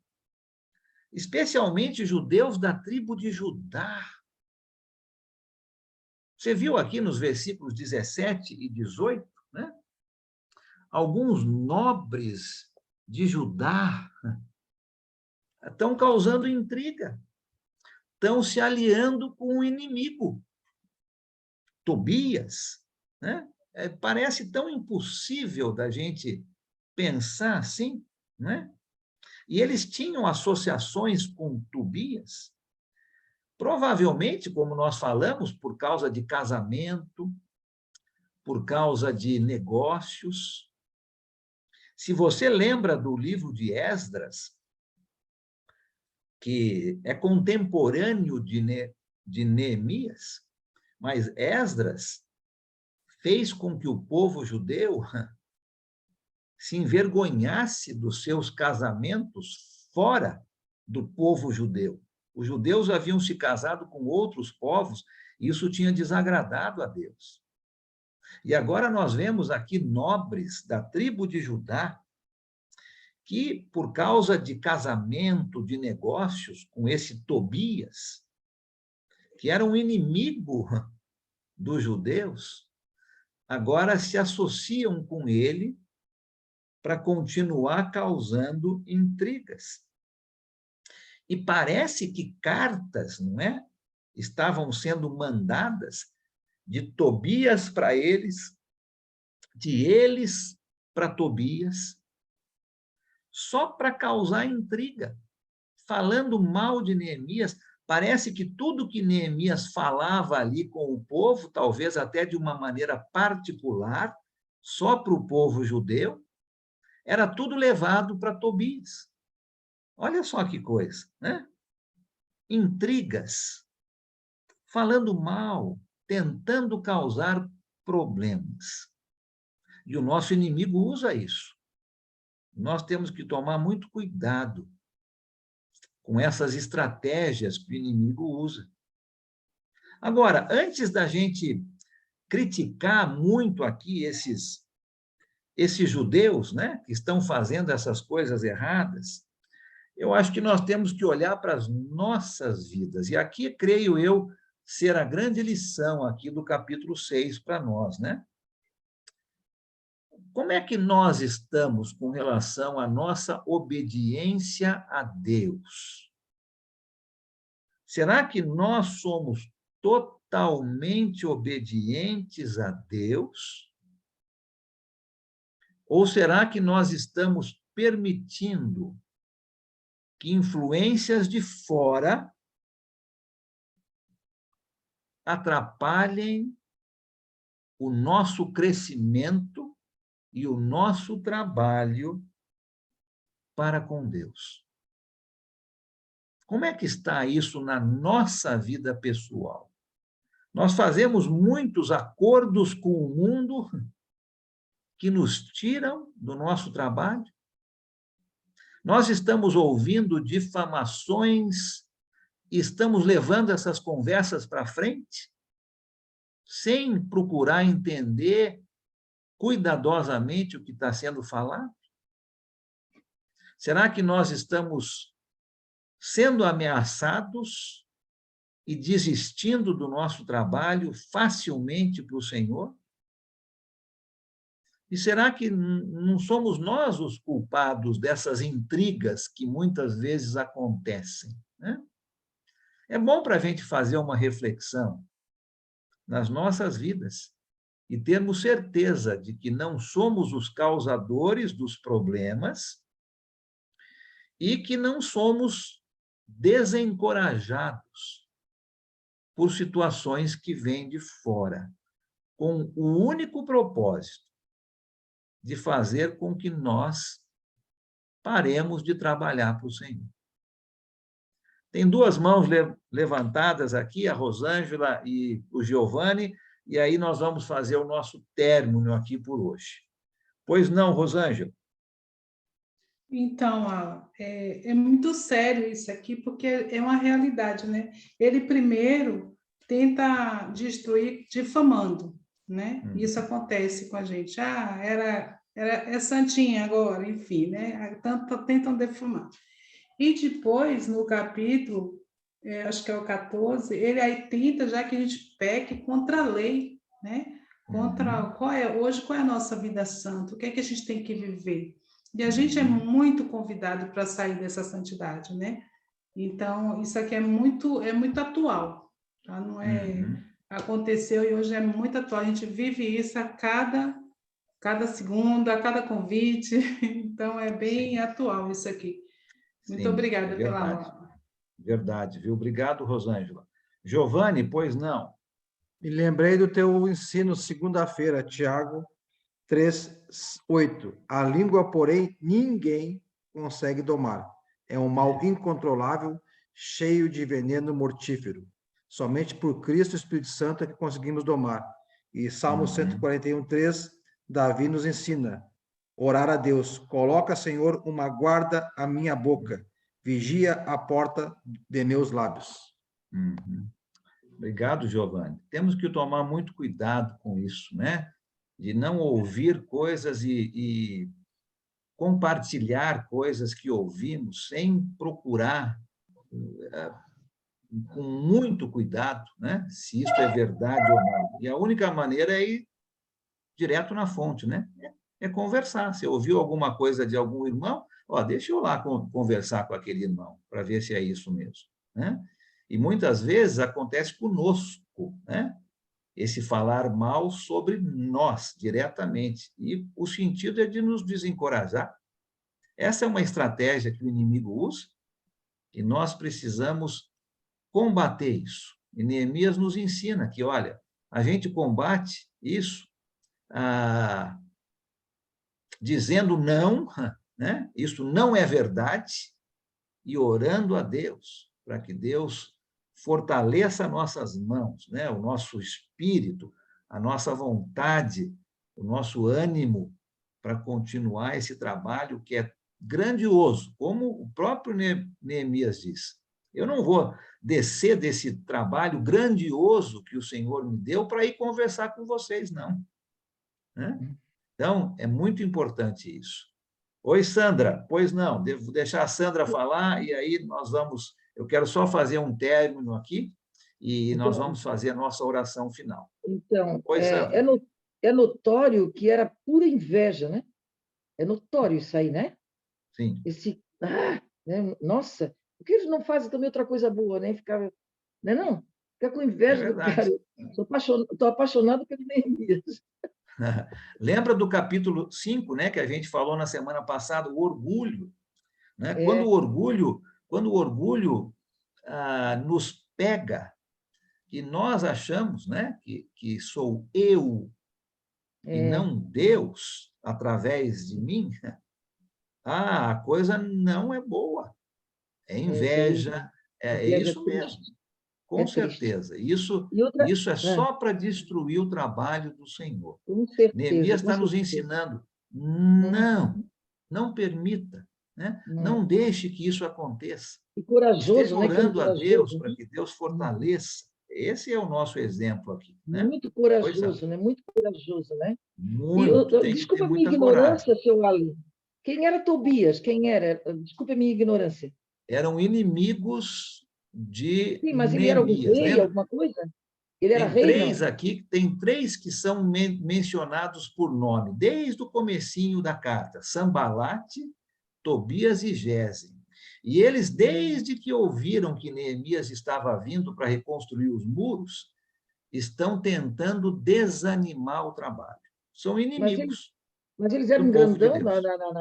Especialmente judeus da tribo de Judá. Você viu aqui nos versículos 17 e 18, né? Alguns nobres de Judá estão causando intriga, estão se aliando com o inimigo, Tobias, né? Parece tão impossível da gente pensar assim, né? E eles tinham associações com Tobias, provavelmente, como nós falamos, por causa de casamento, por causa de negócios. Se você lembra do livro de Esdras, que é contemporâneo de Neemias, mas Esdras fez com que o povo judeu se envergonhasse dos seus casamentos fora do povo judeu. Os judeus haviam se casado com outros povos, e isso tinha desagradado a Deus. E agora nós vemos aqui nobres da tribo de Judá, que, por causa de casamento, de negócios com esse Tobias, que era um inimigo dos judeus, agora se associam com ele para continuar causando intrigas. E parece que cartas, não é? Estavam sendo mandadas de Tobias para eles, de eles para Tobias, só para causar intriga, falando mal de Neemias. Parece que tudo que Neemias falava ali com o povo, talvez até de uma maneira particular, só para o povo judeu, era tudo levado para Tobias. Olha só que coisa, né? Intrigas, falando mal, tentando causar problemas. E o nosso inimigo usa isso. Nós temos que tomar muito cuidado com essas estratégias que o inimigo usa. Agora, antes da gente criticar muito aqui esses judeus, né, que estão fazendo essas coisas erradas, eu acho que nós temos que olhar para as nossas vidas. E aqui, creio eu, ser a grande lição aqui do capítulo 6 para nós, né? Como é que nós estamos com relação à nossa obediência a Deus? Será que nós somos totalmente obedientes a Deus? Ou será que nós estamos permitindo que influências de fora atrapalhem o nosso crescimento e o nosso trabalho para com Deus? Como é que está isso na nossa vida pessoal? Nós fazemos muitos acordos com o mundo que nos tiram do nosso trabalho? Nós estamos ouvindo difamações e estamos levando essas conversas para frente, sem procurar entender cuidadosamente o que está sendo falado? Será que nós estamos sendo ameaçados e desistindo do nosso trabalho facilmente para o Senhor? E será que não somos nós os culpados dessas intrigas que muitas vezes acontecem, né? É bom para a gente fazer uma reflexão nas nossas vidas e termos certeza de que não somos os causadores dos problemas e que não somos desencorajados por situações que vêm de fora, com o único propósito de fazer com que nós paremos de trabalhar para o Senhor. Tem duas mãos levantadas aqui, a Rosângela e o Giovanni, e aí nós vamos fazer o nosso término aqui por hoje. Pois não, Rosângela? Então, Alan, é muito sério isso aqui, porque é uma realidade, né? Ele primeiro tenta destruir difamando, né? Isso acontece com a gente. Era é santinha agora, enfim, né? Tentam defamar. E depois, no capítulo, acho que é o 14, ele aí tenta, já que a gente peque contra a lei, né? Qual é a nossa vida santa? O que é que a gente tem que viver? E a gente é muito convidado para sair dessa santidade, né? Então, isso aqui é muito atual, tá? Não é... Aconteceu e hoje é muito atual. A gente vive isso a cada segundo, a cada convite. Então, é bem atual isso aqui. Muito obrigada pela aula. Verdade, viu? Obrigado, Rosângela. Giovanni, pois não. Me lembrei do teu ensino segunda-feira, Tiago 3:8. A língua, porém, ninguém consegue domar. É um mal incontrolável, cheio de veneno mortífero. Somente por Cristo e Espírito Santo é que conseguimos domar. E Salmo 141:3, Davi nos ensina: orar a Deus. Coloca, Senhor, uma guarda à minha boca. Vigia a porta de meus lábios. Obrigado, Giovanni. Temos que tomar muito cuidado com isso, né? De não ouvir coisas e compartilhar coisas que ouvimos sem procurar com muito cuidado, né? Se isso é verdade ou não. E a única maneira é ir direto na fonte, né? É conversar. Se ouviu alguma coisa de algum irmão, deixa eu lá conversar com aquele irmão, para ver se é isso mesmo, né? E muitas vezes acontece conosco, né? Esse falar mal sobre nós, diretamente. E o sentido é de nos desencorajar. Essa é uma estratégia que o inimigo usa e nós precisamos combater isso. E Neemias nos ensina que, olha, a gente combate isso dizendo não, né? Isso não é verdade, e orando a Deus, para que Deus fortaleça nossas mãos, né? O nosso espírito, a nossa vontade, o nosso ânimo para continuar esse trabalho que é grandioso, como o próprio Neemias diz. Eu não vou descer desse trabalho grandioso que o Senhor me deu para ir conversar com vocês, não. Né? Então, é muito importante isso. Oi, Sandra. Pois não, devo deixar a Sandra falar e aí nós vamos... Eu quero só fazer um término aqui e nós vamos fazer a nossa oração final. Então, Oi, Sandra. é notório que era pura inveja, né? É notório isso aí, né? Sim. Né? Nossa, por que eles não fazem também outra coisa boa, né? Ficar, não? Ficar com inveja do cara. Estou apaixonado pelo Neemias. Lembra do capítulo 5, né, que a gente falou na semana passada, o orgulho. Né? Quando o orgulho nos pega, e nós achamos, né, que sou eu e não Deus através de mim, a coisa não é boa. É inveja, é isso mesmo. Com certeza. Isso é só para destruir o trabalho do Senhor. Neemias está nos ensinando, não permita, né? Não deixe que isso aconteça. E corajoso, esteja orando a Deus para que Deus fortaleça. Esse é o nosso exemplo aqui. Né? Muito corajoso, né? Muito corajoso, né? Muito. Desculpa a minha ignorância, seu Alan. Quem era Tobias? Quem era? Desculpa a minha ignorância. Eram inimigos de Sim, mas Neemias. ele era algum rei, alguma coisa? Ele era rei, Tem três que são mencionados por nome, desde o comecinho da carta: Sambalate, Tobias e Gesem. E eles, desde que ouviram que Neemias estava vindo para reconstruir os muros, estão tentando desanimar o trabalho. São inimigos. Mas eles eram grandão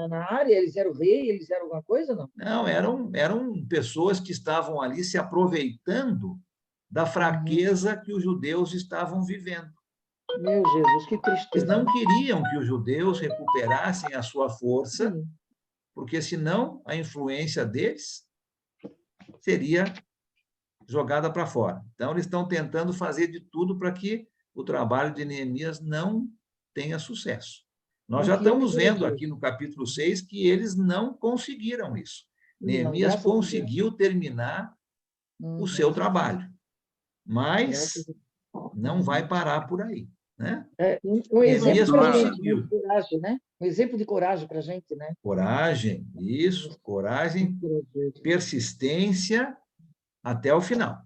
na área? Eles eram rei? Eles eram alguma coisa, não? Não, eram pessoas que estavam ali se aproveitando da fraqueza que os judeus estavam vivendo. Meu Jesus, que tristeza. Eles não queriam que os judeus recuperassem a sua força, porque senão a influência deles seria jogada para fora. Então, eles estão tentando fazer de tudo para que o trabalho de Neemias não tenha sucesso. Nós já estamos vendo aqui no capítulo 6 que eles não conseguiram isso. Neemias conseguiu terminar o seu trabalho, mas não vai parar por aí. né? Um exemplo Neemias para a gente prosseguiu. de coragem, né? Um exemplo de coragem para a gente, né? Coragem, isso, coragem, persistência até o final.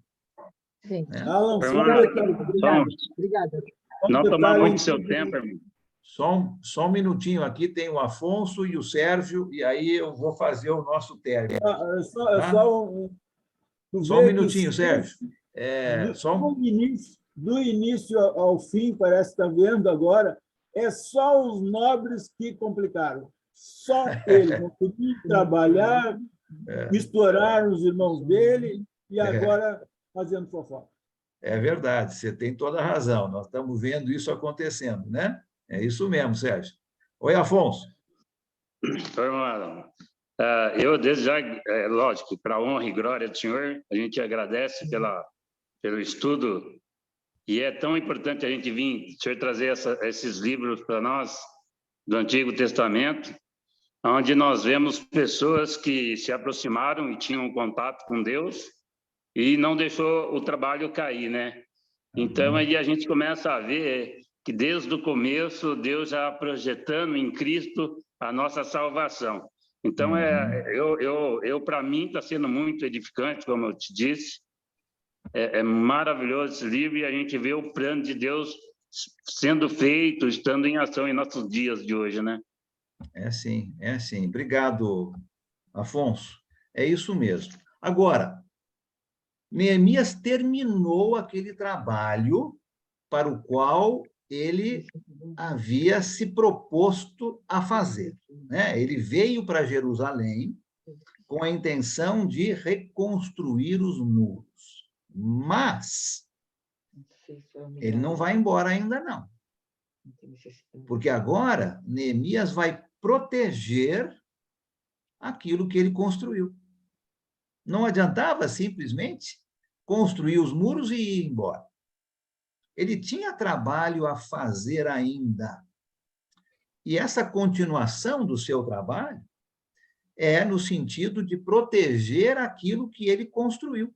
Sim. Né? Alan, só um Irmão, detalhe. Obrigada. Obrigada. não tomar muito seu tempo, irmão. Só um minutinho aqui, tem o Afonso e o Sérgio, e aí eu vou fazer o nosso término. É só tu Só um vê minutinho, que Sérgio. do início ao fim, parece que está vendo agora, é só os nobres que complicaram. Só eles não podiam trabalhar, exploraram os irmãos dele e agora fazendo fofoca. É verdade, você tem toda a razão. Nós estamos vendo isso acontecendo, né? É isso mesmo, Sérgio. Oi, Afonso. Oi, irmão. Eu, desde já, lógico, para a honra e glória do Senhor, a gente agradece pelo estudo, e é tão importante a gente vir, o Senhor trazer esses livros para nós, do Antigo Testamento, onde nós vemos pessoas que se aproximaram e tinham contato com Deus, e não deixou o trabalho cair, né? Então, aí a gente começa a ver que desde o começo, Deus já projetando em Cristo a nossa salvação. Então, para mim, está sendo muito edificante, como eu te disse. É maravilhoso esse livro e a gente vê o plano de Deus sendo feito, estando em ação em nossos dias de hoje, né? É sim, é sim. Obrigado, Afonso. É isso mesmo. Agora, Neemias terminou aquele trabalho para o qual ele havia se proposto a fazer, né? Ele veio para Jerusalém com a intenção de reconstruir os muros, mas ele não vai embora ainda não, porque agora Neemias vai proteger aquilo que ele construiu. Não adiantava simplesmente construir os muros e ir embora. Ele tinha trabalho a fazer ainda. E essa continuação do seu trabalho é no sentido de proteger aquilo que ele construiu.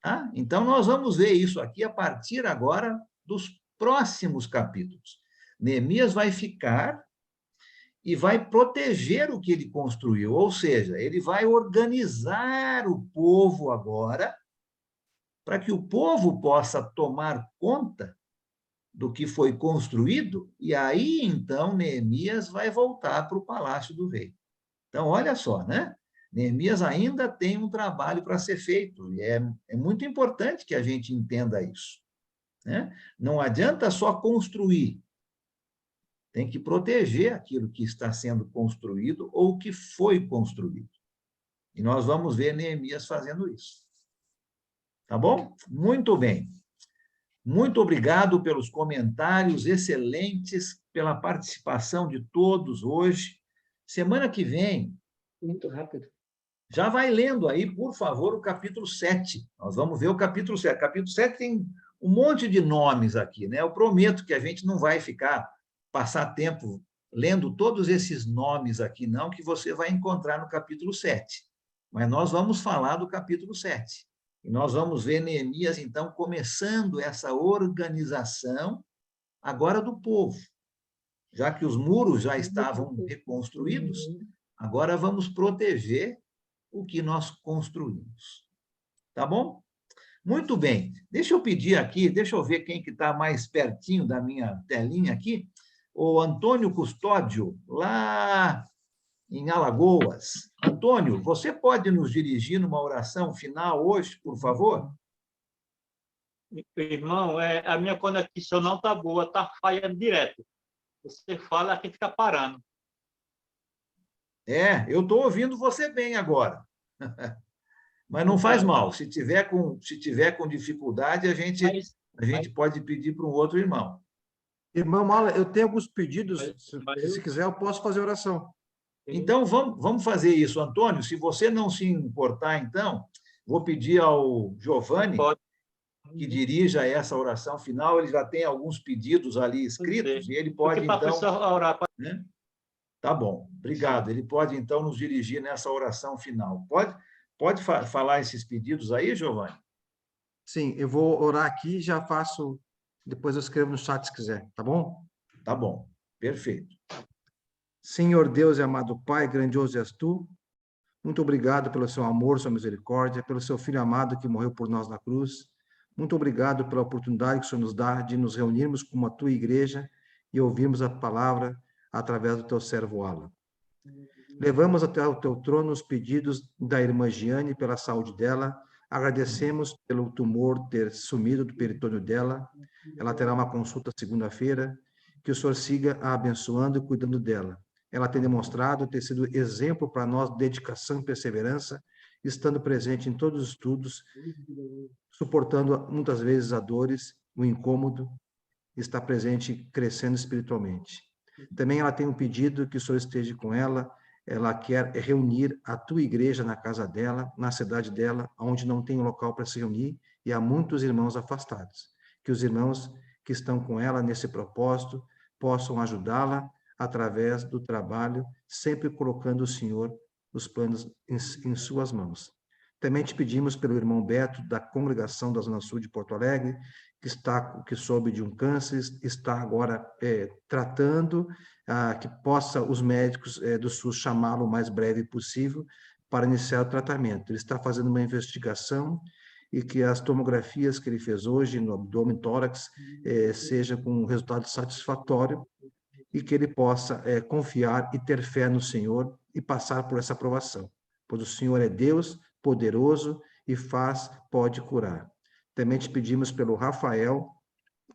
Tá? Então, nós vamos ver isso aqui a partir agora dos próximos capítulos. Neemias vai ficar e vai proteger o que ele construiu, ou seja, ele vai organizar o povo agora para que o povo possa tomar conta do que foi construído, e aí, então, Neemias vai voltar para o palácio do rei. Então, olha só, né? Neemias ainda tem um trabalho para ser feito, e é muito importante que a gente entenda isso, né? Não adianta só construir, tem que proteger aquilo que está sendo construído ou que foi construído. E nós vamos ver Neemias fazendo isso. Tá bom? Muito bem. Muito obrigado pelos comentários excelentes, pela participação de todos hoje. Semana que vem... Muito rápido. Já vai lendo aí, por favor, o capítulo 7. Nós vamos ver o capítulo 7. O capítulo 7 tem um monte de nomes aqui, né? Eu prometo que a gente não vai passar tempo lendo todos esses nomes aqui, não, que você vai encontrar no capítulo 7. Mas nós vamos falar do capítulo 7. E nós vamos ver Neemias, então, começando essa organização agora do povo. Já que os muros já estavam reconstruídos, agora vamos proteger o que nós construímos. Tá bom? Muito bem. Deixa eu pedir aqui, deixa eu ver quem que está mais pertinho da minha telinha aqui. O Antônio Custódio, lá em Alagoas. Antônio, você pode nos dirigir numa oração final hoje, por favor? Irmão, a minha conexão não está boa, está falhando direto. Você fala, aqui fica parando. Eu estou ouvindo você bem agora. Mas não faz mal. Se tiver com dificuldade, a gente pode pedir para um outro irmão. Irmão Mala, eu tenho alguns pedidos. Se quiser, eu posso fazer oração. Então, vamos fazer isso, Antônio. Se você não se importar, então, vou pedir ao Giovanni que dirija essa oração final. Ele já tem alguns pedidos ali escritos e ele pode, então... Né? Tá bom, obrigado. Ele pode, então, nos dirigir nessa oração final. Pode falar esses pedidos aí, Giovanni? Sim, eu vou orar aqui e já faço Depois eu escrevo no chat se quiser, tá bom? Tá bom, perfeito. Senhor Deus e amado Pai, grandioso és tu. Muito obrigado pelo seu amor, sua misericórdia, pelo seu Filho amado que morreu por nós na cruz. Muito obrigado pela oportunidade que o Senhor nos dá de nos reunirmos como a tua igreja e ouvirmos a palavra através do teu servo Alan. Levamos até o teu trono os pedidos da irmã Giane pela saúde dela. Agradecemos pelo tumor ter sumido do peritônio dela. Ela terá uma consulta segunda-feira. Que o Senhor siga a abençoando e cuidando dela. Ela tem demonstrado ter sido exemplo para nós de dedicação e perseverança, estando presente em todos os estudos, suportando muitas vezes as dores, o incômodo, está presente crescendo espiritualmente. Também ela tem um pedido que o Senhor esteja com ela. Ela quer reunir a tua igreja na casa dela, na cidade dela, onde não tem local para se reunir, e há muitos irmãos afastados. Que os irmãos que estão com ela nesse propósito possam ajudá-la através do trabalho, sempre colocando o Senhor, os planos em suas mãos. Também te pedimos pelo irmão Beto, da congregação da Zona Sul de Porto Alegre, que soube de um câncer, está agora tratando, que possa os médicos do SUS chamá-lo o mais breve possível para iniciar o tratamento. Ele está fazendo uma investigação e que as tomografias que ele fez hoje no abdômen tórax sejam com um resultado satisfatório e que ele possa confiar e ter fé no Senhor e passar por essa aprovação, pois o Senhor é Deus poderoso e pode curar. Também te pedimos pelo Rafael,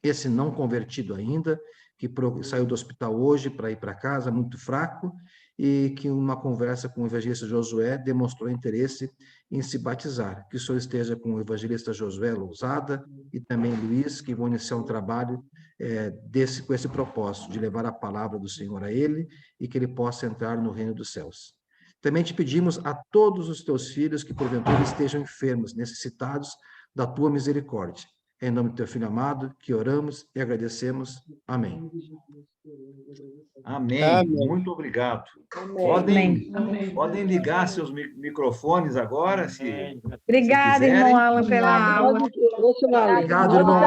esse não convertido ainda, que saiu do hospital hoje para ir para casa, muito fraco, e que uma conversa com o evangelista Josué demonstrou interesse em se batizar. Que o Senhor esteja com o evangelista Josué Lousada e também Luiz, que vão iniciar um trabalho com esse propósito, de levar a palavra do Senhor a ele e que ele possa entrar no reino dos céus. Também te pedimos a todos os teus filhos que porventura estejam enfermos, necessitados da tua misericórdia. Em nome do teu Filho amado, que oramos e agradecemos. Amém. Amém. Amém. Muito obrigado. Amém. Podem ligar seus microfones agora, se Obrigada, quiserem. irmão Alan, pela aula. Obrigado, irmão Alan.